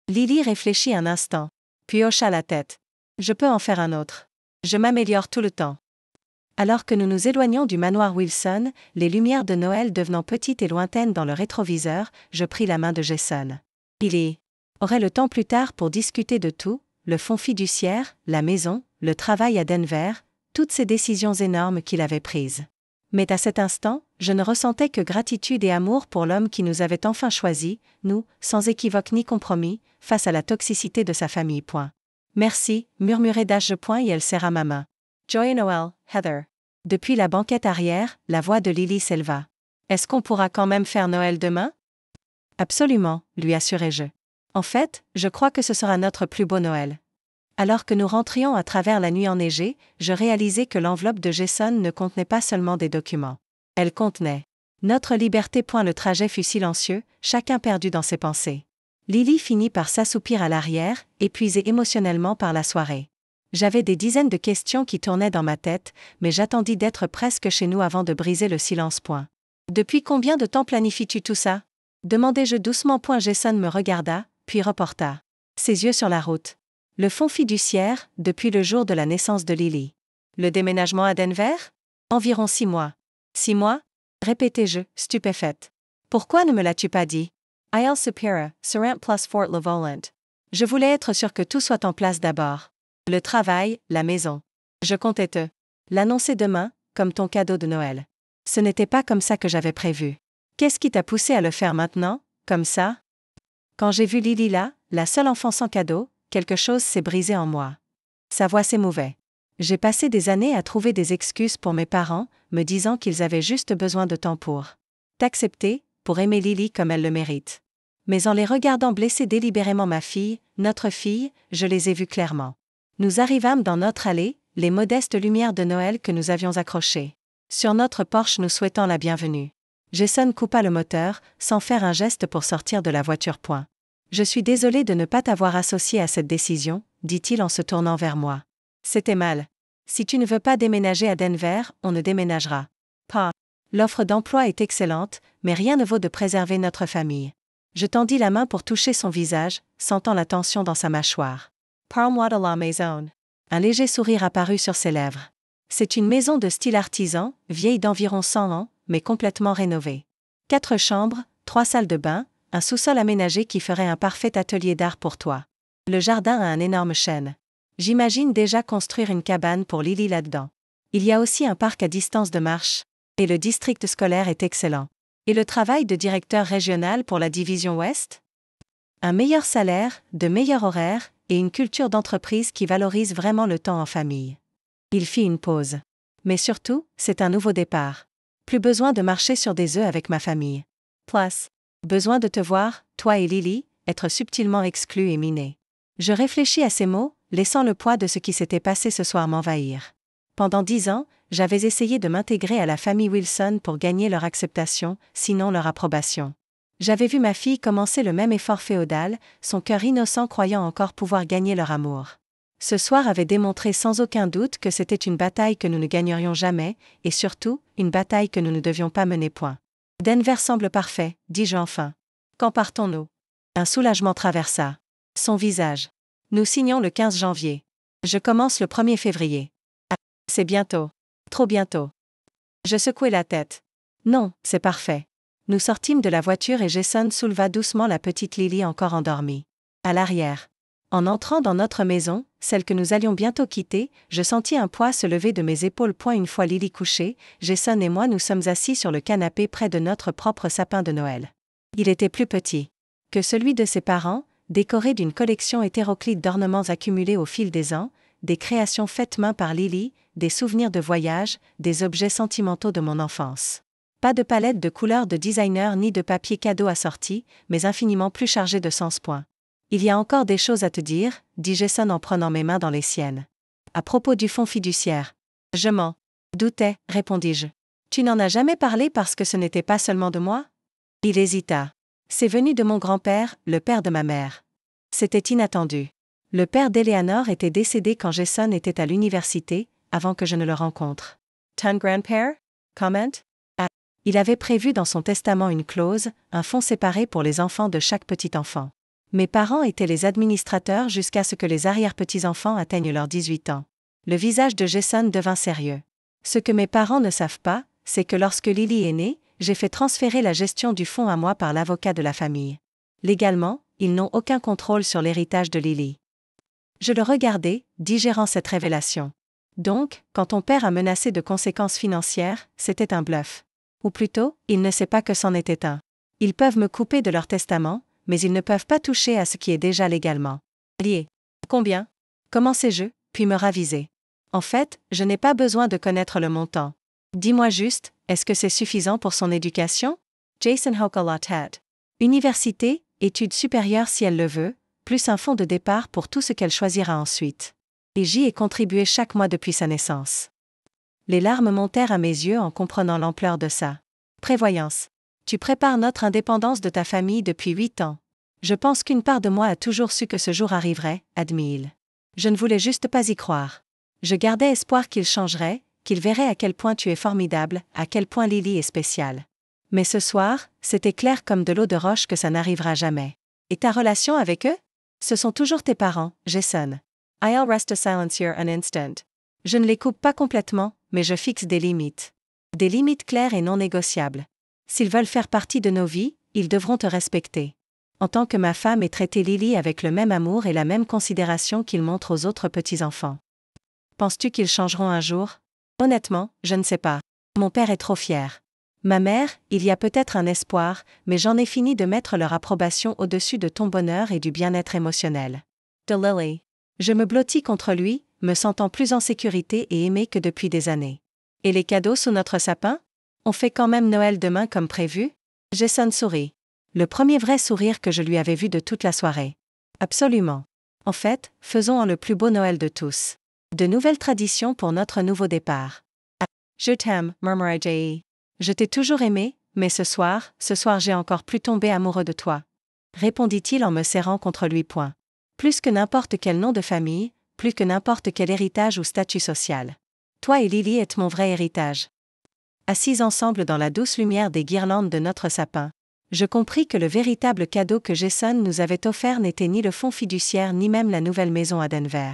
Lily réfléchit un instant, puis hocha la tête. « Je peux en faire un autre. Je m'améliore tout le temps. » Alors que nous nous éloignions du manoir Wilson, les lumières de Noël devenant petites et lointaines dans le rétroviseur, je pris la main de Jason. Il y aurait le temps plus tard pour discuter de tout, le fonds fiduciaire, la maison, le travail à Denver, toutes ces décisions énormes qu'il avait prises. Mais à cet instant, je ne ressentais que gratitude et amour pour l'homme qui nous avait enfin choisis, nous, sans équivoque ni compromis, face à la toxicité de sa famille. Merci, murmurai-je. Et elle serra ma main. Joyeux Noël, Heather. Depuis la banquette arrière, la voix de Lily s'éleva. Est-ce qu'on pourra quand même faire Noël demain? Absolument, lui assurai-je. En fait, je crois que ce sera notre plus beau Noël. Alors que nous rentrions à travers la nuit enneigée, je réalisai que l'enveloppe de Jason ne contenait pas seulement des documents. Elle contenait notre liberté. Le trajet fut silencieux, chacun perdu dans ses pensées. Lily finit par s'assoupir à l'arrière, épuisée émotionnellement par la soirée. J'avais des dizaines de questions qui tournaient dans ma tête, mais j'attendis d'être presque chez nous avant de briser le silence. Depuis combien de temps planifies-tu tout ça? Demandai-je doucement. Jason me regarda, puis reporta ses yeux sur la route. Le fonds fiduciaire, depuis le jour de la naissance de Lily. Le déménagement à Denver? Environ 6 mois. 6 mois? Répétai-je, stupéfaite. Pourquoi ne me l'as-tu pas dit? Il supera, serant plus fort le volant. Je voulais être sûre que tout soit en place d'abord. Le travail, la maison. Je comptais te l'annoncer demain, comme ton cadeau de Noël. Ce n'était pas comme ça que j'avais prévu. Qu'est-ce qui t'a poussé à le faire maintenant, comme ça? Quand j'ai vu Lily là, la seule enfant sans cadeau, quelque chose s'est brisé en moi. Sa voix s'émouvait. J'ai passé des années à trouver des excuses pour mes parents, me disant qu'ils avaient juste besoin de temps pour t'accepter, pour aimer Lily comme elle le mérite. Mais en les regardant blesser délibérément ma fille, notre fille, je les ai vus clairement. Nous arrivâmes dans notre allée, les modestes lumières de Noël que nous avions accrochées sur notre porche nous souhaitant la bienvenue. Jason coupa le moteur, sans faire un geste pour sortir de la voiture. Je suis désolé de ne pas t'avoir associé à cette décision, dit-il en se tournant vers moi. C'était mal. Si tu ne veux pas déménager à Denver, on ne déménagera pas. L'offre d'emploi est excellente, mais rien ne vaut de préserver notre famille. Je tendis la main pour toucher son visage, sentant la tension dans sa mâchoire. Parle-moi de la maison. Un léger sourire apparut sur ses lèvres. C'est une maison de style artisan, vieille d'environ 100 ans, mais complètement rénovée. 4 chambres, 3 salles de bain, un sous-sol aménagé qui ferait un parfait atelier d'art pour toi. Le jardin a un énorme chêne. J'imagine déjà construire une cabane pour Lily là-dedans. Il y a aussi un parc à distance de marche, et le district scolaire est excellent. Et le travail de directeur régional pour la division Ouest? Un meilleur salaire, de meilleurs horaires, et une culture d'entreprise qui valorise vraiment le temps en famille. Il fit une pause. Mais surtout, c'est un nouveau départ. Plus besoin de marcher sur des œufs avec ma famille. Plus, besoin de te voir, toi et Lily, être subtilement exclus et minés. Je réfléchis à ces mots, laissant le poids de ce qui s'était passé ce soir m'envahir. Pendant 10 ans, j'avais essayé de m'intégrer à la famille Wilson pour gagner leur acceptation, sinon leur approbation. J'avais vu ma fille commencer le même effort féodal, son cœur innocent croyant encore pouvoir gagner leur amour. Ce soir avait démontré sans aucun doute que c'était une bataille que nous ne gagnerions jamais, et surtout, une bataille que nous ne devions pas mener point. Denver semble parfait, dis-je enfin. Quand partons-nous? Un soulagement traversa son visage. Nous signons le 15 janvier. Je commence le 1er février. Ah, c'est bientôt. Trop bientôt. Je secouai la tête. Non, c'est parfait. Nous sortîmes de la voiture et Jason souleva doucement la petite Lily encore endormie. À l'arrière. En entrant dans notre maison, celle que nous allions bientôt quitter, je sentis un poids se lever de mes épaules. Une fois Lily couchée, Jason et moi nous sommes assis sur le canapé près de notre propre sapin de Noël. Il était plus petit que celui de ses parents, décoré d'une collection hétéroclite d'ornements accumulés au fil des ans, des créations faites main par Lily, des souvenirs de voyage, des objets sentimentaux de mon enfance. Pas de palette de couleurs de designer ni de papier cadeau assorti, mais infiniment plus chargé de sens. Il y a encore des choses à te dire, dit Jason en prenant mes mains dans les siennes. À propos du fonds fiduciaire. Je m'en doutais, répondis-je. Tu n'en as jamais parlé parce que ce n'était pas seulement de moi? Il hésita. C'est venu de mon grand-père, le père de ma mère. C'était inattendu. Le père d'Eleanor était décédé quand Jason était à l'université, avant que je ne le rencontre. Ton grand-père? Comment? Ah. Il avait prévu dans son testament une clause, un fonds séparé pour les enfants de chaque petit enfant. Mes parents étaient les administrateurs jusqu'à ce que les arrière-petits-enfants atteignent leurs 18 ans. Le visage de Jason devint sérieux. Ce que mes parents ne savent pas, c'est que lorsque Lily est née, j'ai fait transférer la gestion du fonds à moi par l'avocat de la famille. Légalement, ils n'ont aucun contrôle sur l'héritage de Lily. Je le regardais, digérant cette révélation. Donc, quand ton père a menacé de conséquences financières, c'était un bluff. Ou plutôt, il ne sait pas que c'en était un. Ils peuvent me couper de leur testament, mais ils ne peuvent pas toucher à ce qui est déjà légalement lié. Combien? Commençai-je, puis me ravisai. En fait, je n'ai pas besoin de connaître le montant. Dis-moi juste, est-ce que c'est suffisant pour son éducation? Jason hocha la tête. Université, études supérieures si elle le veut, plus un fonds de départ pour tout ce qu'elle choisira ensuite. Et j'y ai contribué chaque mois depuis sa naissance. Les larmes montèrent à mes yeux en comprenant l'ampleur de ça. Prévoyance. Tu prépares notre indépendance de ta famille depuis 8 ans. Je pense qu'une part de moi a toujours su que ce jour arriverait, admit-il. Je ne voulais juste pas y croire. Je gardais espoir qu'il changerait, qu'il verrait à quel point tu es formidable, à quel point Lily est spéciale. Mais ce soir, c'était clair comme de l'eau de roche que ça n'arrivera jamais. Et ta relation avec eux? Ce sont toujours tes parents, Jason. I'll rest a silence here an instant. Je ne les coupe pas complètement, mais je fixe des limites. Des limites claires et non négociables. S'ils veulent faire partie de nos vies, ils devront te respecter. En tant que ma femme et traiter Lily avec le même amour et la même considération qu'ils montrent aux autres petits-enfants. Penses-tu qu'ils changeront un jour? Honnêtement, je ne sais pas. Mon père est trop fier. Ma mère, il y a peut-être un espoir, mais j'en ai fini de mettre leur approbation au-dessus de ton bonheur et du bien-être émotionnel. De Lily. Je me blottis contre lui, me sentant plus en sécurité et aimée que depuis des années. Et les cadeaux sous notre sapin? On fait quand même Noël demain comme prévu? Jason sourit. Le premier vrai sourire que je lui avais vu de toute la soirée. Absolument. En fait, faisons le plus beau Noël de tous. De nouvelles traditions pour notre nouveau départ. Je t'aime, murmura Jay. Je t'ai toujours aimé, mais ce soir j'ai encore plus tombé amoureux de toi. Répondit-il en me serrant contre lui. Plus que n'importe quel nom de famille, plus que n'importe quel héritage ou statut social. Toi et Lily êtes mon vrai héritage. Assis ensemble dans la douce lumière des guirlandes de notre sapin, je compris que le véritable cadeau que Jason nous avait offert n'était ni le fonds fiduciaire ni même la nouvelle maison à Denver.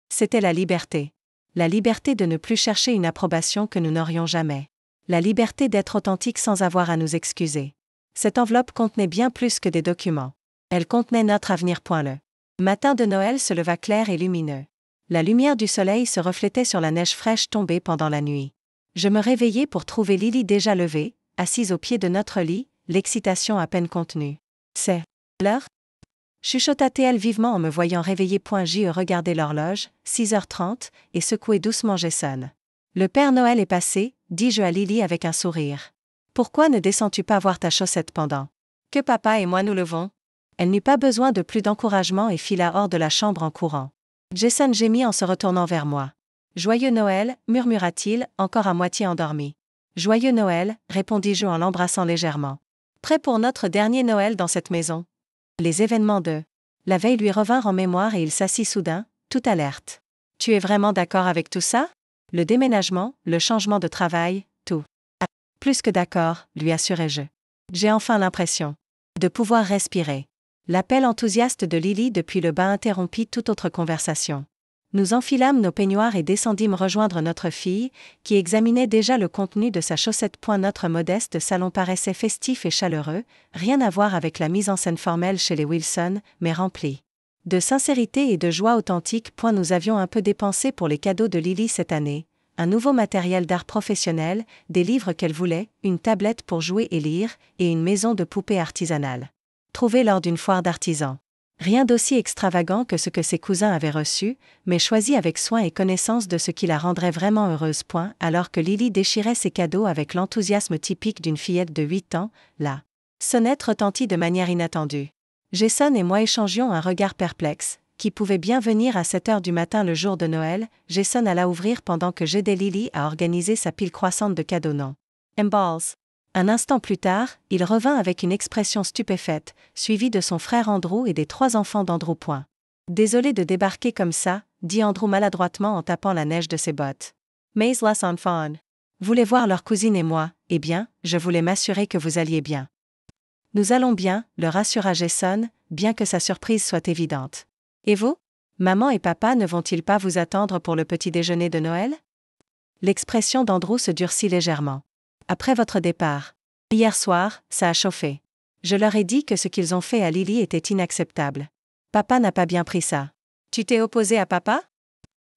C'était la liberté. La liberté de ne plus chercher une approbation que nous n'aurions jamais. La liberté d'être authentique sans avoir à nous excuser. Cette enveloppe contenait bien plus que des documents. Elle contenait notre avenir. Le matin de Noël se leva clair et lumineux. La lumière du soleil se reflétait sur la neige fraîche tombée pendant la nuit. Je me réveillai pour trouver Lily déjà levée, assise au pied de notre lit, l'excitation à peine contenue. C'est l'heure? Chuchota-t-elle vivement en me voyant réveiller. J'y regardai l'horloge, 6h30, et secouai doucement Jason. Le Père Noël est passé, dis-je à Lily avec un sourire. Pourquoi ne descends-tu pas voir ta chaussette pendant que papa et moi nous levons? Elle n'eut pas besoin de plus d'encouragement et fila hors de la chambre en courant. Jason gémit en se retournant vers moi. Joyeux Noël, murmura-t-il, encore à moitié endormi. Joyeux Noël, répondis-je en l'embrassant légèrement. Prêt pour notre dernier Noël dans cette maison? Les événements de la veille lui revinrent en mémoire et il s'assit soudain, tout alerte. Tu es vraiment d'accord avec tout ça? Le déménagement, le changement de travail, tout. Ah, plus que d'accord, lui assurai-je. J'ai enfin l'impression de pouvoir respirer. L'appel enthousiaste de Lily depuis le bas interrompit toute autre conversation. Nous enfilâmes nos peignoirs et descendîmes rejoindre notre fille, qui examinait déjà le contenu de sa chaussette. Notre modeste salon paraissait festif et chaleureux, rien à voir avec la mise en scène formelle chez les Wilson, mais rempli de sincérité et de joie authentique. Nous avions un peu dépensé pour les cadeaux de Lily cette année, un nouveau matériel d'art professionnel, des livres qu'elle voulait, une tablette pour jouer et lire, et une maison de poupées artisanale. Trouvée lors d'une foire d'artisans. Rien d'aussi extravagant que ce que ses cousins avaient reçu, mais choisi avec soin et connaissance de ce qui la rendrait vraiment heureuse. Alors que Lily déchirait ses cadeaux avec l'enthousiasme typique d'une fillette de 8 ans, la sonnette retentit de manière inattendue. Jason et moi échangions un regard perplexe, qui pouvait bien venir à 7h du matin le jour de Noël. Jason alla ouvrir pendant que j'aidais Lily à organiser sa pile croissante de cadeaux non balls. Un instant plus tard, il revint avec une expression stupéfaite, suivi de son frère Andrew et des 3 enfants d'Andrew. Désolé de débarquer comme ça, dit Andrew maladroitement en tapant la neige de ses bottes. Mais les enfants voulaient voir leur cousine et moi, eh bien, je voulais m'assurer que vous alliez bien. Nous allons bien, le rassura Jason, bien que sa surprise soit évidente. Et vous? Maman et papa ne vont-ils pas vous attendre pour le petit déjeuner de Noël? L'expression d'Andrew se durcit légèrement. Après votre départ. Hier soir, ça a chauffé. Je leur ai dit que ce qu'ils ont fait à Lily était inacceptable. Papa n'a pas bien pris ça. Tu t'es opposé à papa?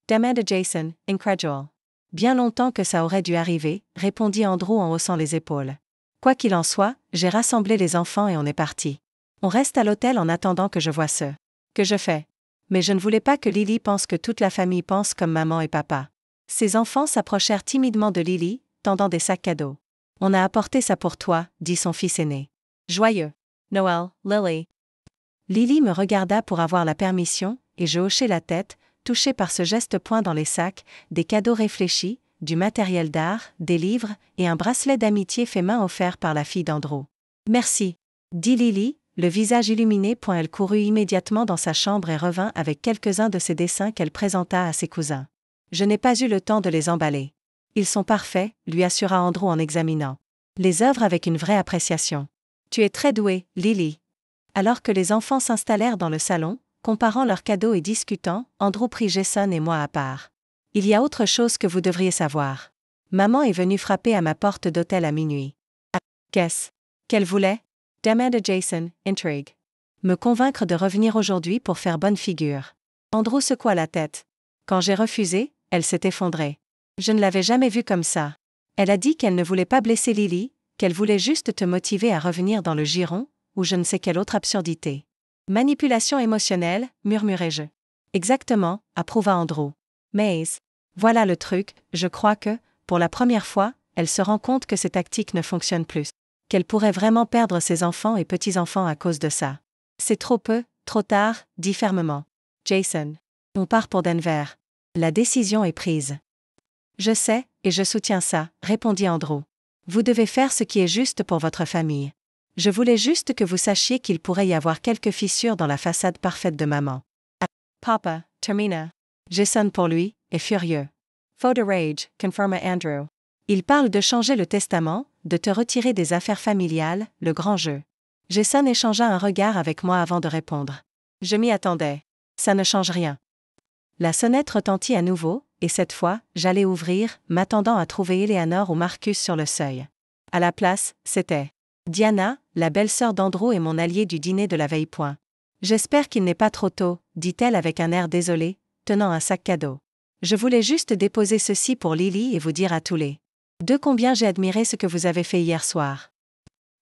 Demanda Jason, incrédule. Bien longtemps que ça aurait dû arriver, répondit Andrew en haussant les épaules. Quoi qu'il en soit, j'ai rassemblé les enfants et on est parti. On reste à l'hôtel en attendant que je voie ce que je fais. Mais je ne voulais pas que Lily pense que toute la famille pense comme maman et papa. Ses enfants s'approchèrent timidement de Lily, tendant des sacs cadeaux. On a apporté ça pour toi, dit son fils aîné. Joyeux Noël, Lily. Lily me regarda pour avoir la permission, et je hochai la tête, touchée par ce geste. Dans les sacs, des cadeaux réfléchis, du matériel d'art, des livres, et un bracelet d'amitié fait main offert par la fille d'Andrew. Merci, dit Lily, le visage illuminé. Elle courut immédiatement dans sa chambre et revint avec quelques-uns de ses dessins qu'elle présenta à ses cousins. Je n'ai pas eu le temps de les emballer. Ils sont parfaits, lui assura Andrew en examinant les œuvres avec une vraie appréciation. Tu es très douée, Lily. Alors que les enfants s'installèrent dans le salon, comparant leurs cadeaux et discutant, Andrew prit Jason et moi à part. Il y a autre chose que vous devriez savoir. Maman est venue frapper à ma porte d'hôtel à minuit. Ah, qu'est-ce qu'elle voulait? Demanda Jason, intrigue. Me convaincre de revenir aujourd'hui pour faire bonne figure. Andrew secoua la tête. Quand j'ai refusé, elle s'est effondrée. Je ne l'avais jamais vue comme ça. Elle a dit qu'elle ne voulait pas blesser Lily, qu'elle voulait juste te motiver à revenir dans le giron, ou je ne sais quelle autre absurdité. Manipulation émotionnelle, murmurai-je. Exactement, approuva Andrew. Mais, voilà le truc, je crois que, pour la première fois, elle se rend compte que ces tactiques ne fonctionnent plus. Qu'elle pourrait vraiment perdre ses enfants et petits-enfants à cause de ça. C'est trop peu, trop tard, dit fermement Jason. On part pour Denver. La décision est prise. Je sais, et je soutiens ça, répondit Andrew. Vous devez faire ce qui est juste pour votre famille. Je voulais juste que vous sachiez qu'il pourrait y avoir quelques fissures dans la façade parfaite de maman. Ah, Papa, termina. Jason pour lui, est furieux. Photo rage, confirma Andrew. Il parle de changer le testament, de te retirer des affaires familiales, le grand jeu. Jason échangea un regard avec moi avant de répondre. Je m'y attendais. Ça ne change rien. La sonnette retentit à nouveau, et cette fois, j'allais ouvrir, m'attendant à trouver Eleanor ou Marcus sur le seuil. À la place, c'était Diana, la belle-sœur d'Andrew et mon allié du dîner de la veille. J'espère qu'il n'est pas trop tôt, dit-elle avec un air désolé, tenant un sac cadeau. Je voulais juste déposer ceci pour Lily et vous dire à tous les deux combien j'ai admiré ce que vous avez fait hier soir.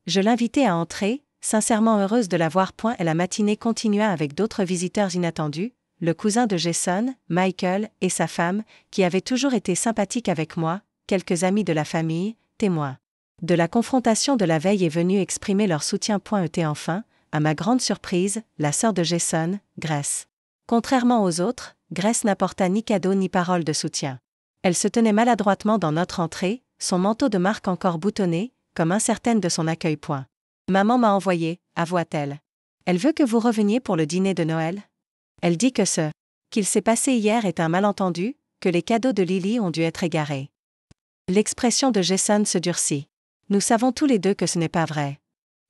Je l'invitai à entrer, sincèrement heureuse de la voir. Et la matinée continua avec d'autres visiteurs inattendus, le cousin de Jason, Michael, et sa femme, qui avaient toujours été sympathiques avec moi, quelques amis de la famille, témoins. De la confrontation de la veille est venue exprimer leur soutien. Et enfin, à ma grande surprise, la sœur de Jason, Grace. Contrairement aux autres, Grace n'apporta ni cadeau ni parole de soutien. Elle se tenait maladroitement dans notre entrée, son manteau de marque encore boutonné, comme incertaine de son accueil. Maman m'a envoyé, avoua-t-elle. Elle veut que vous reveniez pour le dîner de Noël. Elle dit que ce qu'il s'est passé hier est un malentendu, que les cadeaux de Lily ont dû être égarés. L'expression de Jason se durcit. Nous savons tous les deux que ce n'est pas vrai.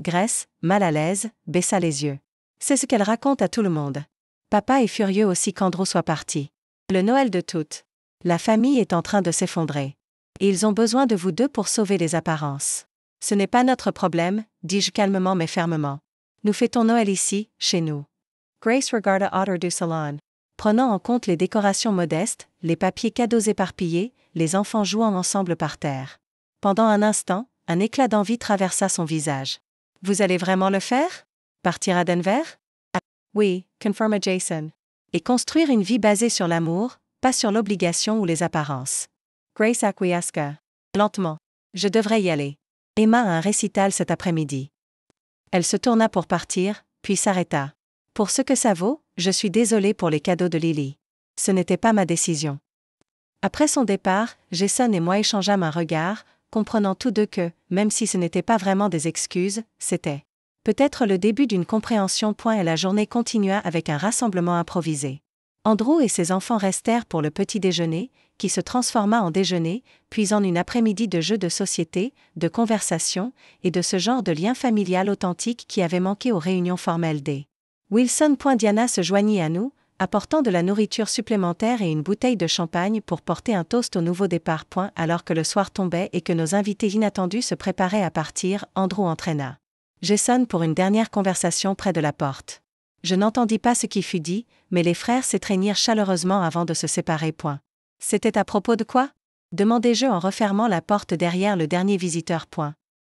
Grace, mal à l'aise, baissa les yeux. C'est ce qu'elle raconte à tout le monde. Papa est furieux aussi qu'Andrew soit parti. Le Noël de toutes. La famille est en train de s'effondrer. Et ils ont besoin de vous deux pour sauver les apparences. Ce n'est pas notre problème, dis-je calmement mais fermement. Nous fêtons Noël ici, chez nous. Grace regarda hors du salon. Prenant en compte les décorations modestes, les papiers cadeaux éparpillés, les enfants jouant ensemble par terre. Pendant un instant, un éclat d'envie traversa son visage. Vous allez vraiment le faire? Partir à Denver? Ah, oui, confirma Jason. Et construire une vie basée sur l'amour, pas sur l'obligation ou les apparences. Grace acquiesça. Lentement. Je devrais y aller. Emma a un récital cet après-midi. Elle se tourna pour partir, puis s'arrêta. Pour ce que ça vaut, je suis désolée pour les cadeaux de Lily. Ce n'était pas ma décision. Après son départ, Jason et moi échangeâmes un regard, comprenant tous deux que, même si ce n'était pas vraiment des excuses, c'était peut-être le début d'une compréhension. Et la journée continua avec un rassemblement improvisé. Andrew et ses enfants restèrent pour le petit déjeuner, qui se transforma en déjeuner, puis en une après-midi de jeux de société, de conversation, et de ce genre de lien familial authentique qui avait manqué aux réunions formelles des Wilson. Diana se joignit à nous, apportant de la nourriture supplémentaire et une bouteille de champagne pour porter un toast au nouveau départ. Alors que le soir tombait et que nos invités inattendus se préparaient à partir, Andrew entraîna Jason pour une dernière conversation près de la porte. Je n'entendis pas ce qui fut dit, mais les frères s'étreignirent chaleureusement avant de se séparer. C'était à propos de quoi? Demandai-je en refermant la porte derrière le dernier visiteur.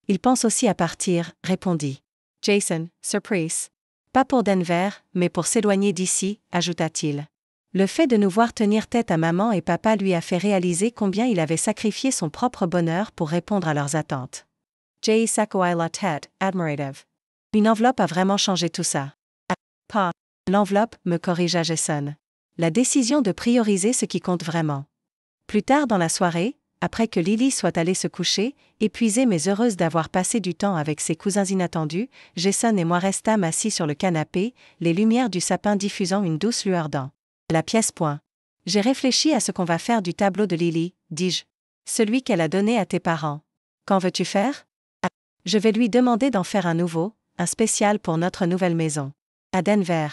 Il pense aussi à partir, répondit Jason, surprise. Pas pour Denver, mais pour s'éloigner d'ici, ajouta-t-il. Le fait de nous voir tenir tête à maman et papa lui a fait réaliser combien il avait sacrifié son propre bonheur pour répondre à leurs attentes. Jay secoua la tête, admirative. Une enveloppe a vraiment changé tout ça. Ah, pas l'enveloppe, me corrigea Jason. La décision de prioriser ce qui compte vraiment. Plus tard dans la soirée, après que Lily soit allée se coucher, épuisée mais heureuse d'avoir passé du temps avec ses cousins inattendus, Jason et moi restâmes assis sur le canapé, les lumières du sapin diffusant une douce lueur dans la pièce. J'ai réfléchi à ce qu'on va faire du tableau de Lily, dis-je. Celui qu'elle a donné à tes parents. Qu'en veux-tu faire? Ah, je vais lui demander d'en faire un nouveau, un spécial pour notre nouvelle maison. À Denver.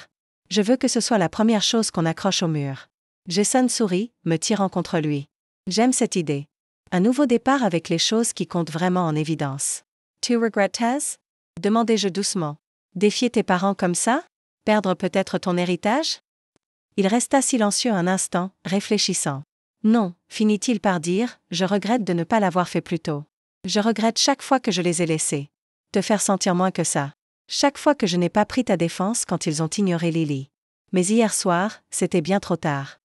Je veux que ce soit la première chose qu'on accroche au mur. Jason sourit, me tirant contre lui. J'aime cette idée. Un nouveau départ avec les choses qui comptent vraiment en évidence. Tu regrettes? Demandai-je doucement. Défier tes parents comme ça? Perdre peut-être ton héritage? Il resta silencieux un instant, réfléchissant. Non, finit-il par dire, je regrette de ne pas l'avoir fait plus tôt. Je regrette chaque fois que je les ai laissés. Te faire sentir moins que ça. Chaque fois que je n'ai pas pris ta défense quand ils ont ignoré Lily. Mais hier soir, c'était bien trop tard.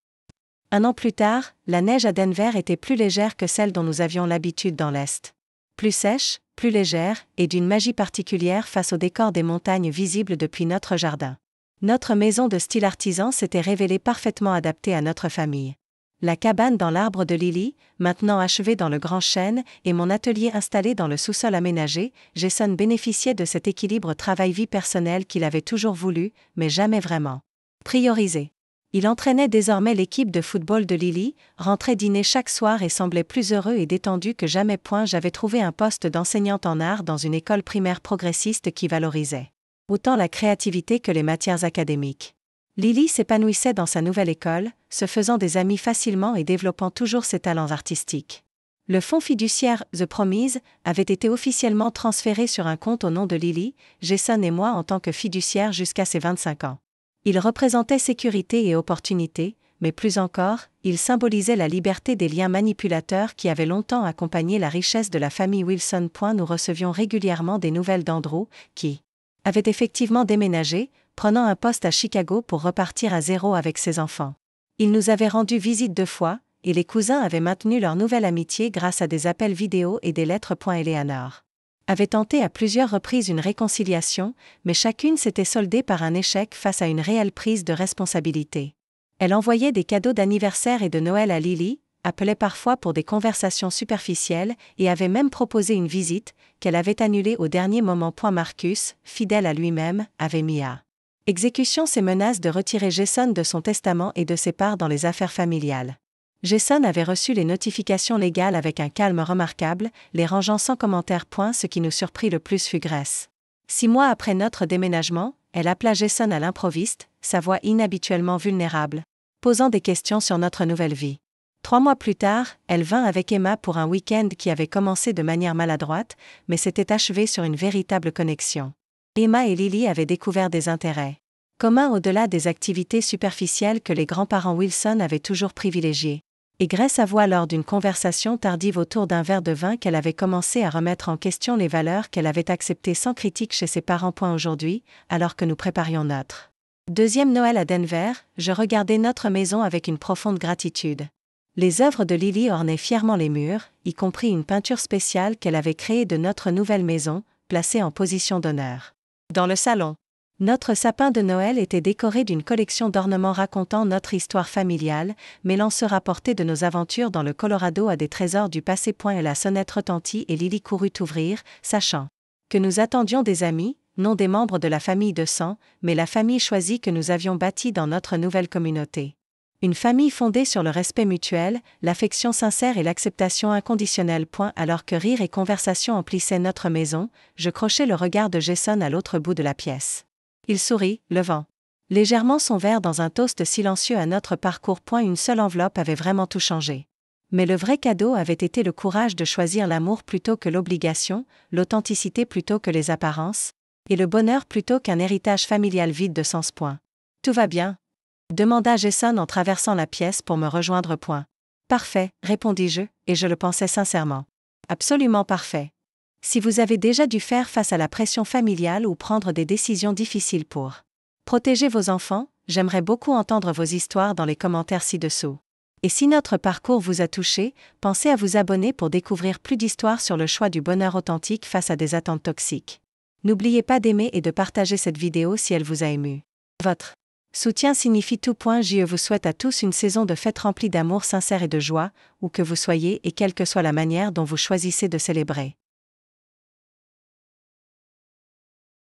Un an plus tard, la neige à Denver était plus légère que celle dont nous avions l'habitude dans l'Est. Plus sèche, plus légère, et d'une magie particulière face au décor des montagnes visibles depuis notre jardin. Notre maison de style artisan s'était révélée parfaitement adaptée à notre famille. La cabane dans l'arbre de Lily, maintenant achevée dans le grand chêne, et mon atelier installé dans le sous-sol aménagé, Jason bénéficiait de cet équilibre travail-vie personnelle qu'il avait toujours voulu, mais jamais vraiment priorisé. Il entraînait désormais l'équipe de football de Lily, rentrait dîner chaque soir et semblait plus heureux et détendu que jamais. J'avais trouvé un poste d'enseignante en art dans une école primaire progressiste qui valorisait autant la créativité que les matières académiques. Lily s'épanouissait dans sa nouvelle école, se faisant des amis facilement et développant toujours ses talents artistiques. Le fonds fiduciaire The Promise avait été officiellement transféré sur un compte au nom de Lily, Jason et moi en tant que fiduciaire jusqu'à ses 25 ans. Il représentait sécurité et opportunité, mais plus encore, il symbolisait la liberté des liens manipulateurs qui avaient longtemps accompagné la richesse de la famille Wilson. Nous recevions régulièrement des nouvelles d'Andrew, qui avait effectivement déménagé, prenant un poste à Chicago pour repartir à zéro avec ses enfants. Il nous avait rendu visite 2 fois, et les cousins avaient maintenu leur nouvelle amitié grâce à des appels vidéo et des lettres. Eleanor avait tenté à plusieurs reprises une réconciliation, mais chacune s'était soldée par un échec face à une réelle prise de responsabilité. Elle envoyait des cadeaux d'anniversaire et de Noël à Lily, appelait parfois pour des conversations superficielles et avait même proposé une visite, qu'elle avait annulée au dernier moment. Marcus, fidèle à lui-même, avait mis à exécution ses menaces de retirer Jason de son testament et de ses parts dans les affaires familiales. Jason avait reçu les notifications légales avec un calme remarquable, les rangeant sans commentaire. Ce qui nous surprit le plus fut Grace. 6 mois après notre déménagement, elle appela Jason à l'improviste, sa voix inhabituellement vulnérable, posant des questions sur notre nouvelle vie. 3 mois plus tard, elle vint avec Emma pour un week-end qui avait commencé de manière maladroite, mais s'était achevé sur une véritable connexion. Emma et Lily avaient découvert des intérêts communs au-delà des activités superficielles que les grands-parents Wilson avaient toujours privilégiées. Et Grace avoua lors d'une conversation tardive autour d'un verre de vin qu'elle avait commencé à remettre en question les valeurs qu'elle avait acceptées sans critique chez ses parents. Aujourd'hui, alors que nous préparions notre deuxième Noël à Denver, je regardais notre maison avec une profonde gratitude. Les œuvres de Lily ornaient fièrement les murs, y compris une peinture spéciale qu'elle avait créée de notre nouvelle maison, placée en position d'honneur dans le salon. Notre sapin de Noël était décoré d'une collection d'ornements racontant notre histoire familiale, mêlant ce rapporté de nos aventures dans le Colorado à des trésors du passé. Et la sonnette retentit et Lily courut ouvrir, sachant que nous attendions des amis, non des membres de la famille de sang, mais la famille choisie que nous avions bâtie dans notre nouvelle communauté. Une famille fondée sur le respect mutuel, l'affection sincère et l'acceptation inconditionnelle. Alors que rire et conversation emplissaient notre maison, je crochai le regard de Jason à l'autre bout de la pièce. Il sourit, levant légèrement son verre dans un toast silencieux à notre parcours. Une seule enveloppe avait vraiment tout changé. Mais le vrai cadeau avait été le courage de choisir l'amour plutôt que l'obligation, l'authenticité plutôt que les apparences, et le bonheur plutôt qu'un héritage familial vide de sens. Tout va bien? Demanda Jason en traversant la pièce pour me rejoindre. Parfait, répondis-je, et je le pensais sincèrement. Absolument parfait. Si vous avez déjà dû faire face à la pression familiale ou prendre des décisions difficiles pour protéger vos enfants, j'aimerais beaucoup entendre vos histoires dans les commentaires ci-dessous. Et si notre parcours vous a touché, pensez à vous abonner pour découvrir plus d'histoires sur le choix du bonheur authentique face à des attentes toxiques. N'oubliez pas d'aimer et de partager cette vidéo si elle vous a ému. Votre soutien signifie tout. Je vous souhaite à tous une saison de fêtes remplie d'amour sincère et de joie, où que vous soyez et quelle que soit la manière dont vous choisissez de célébrer.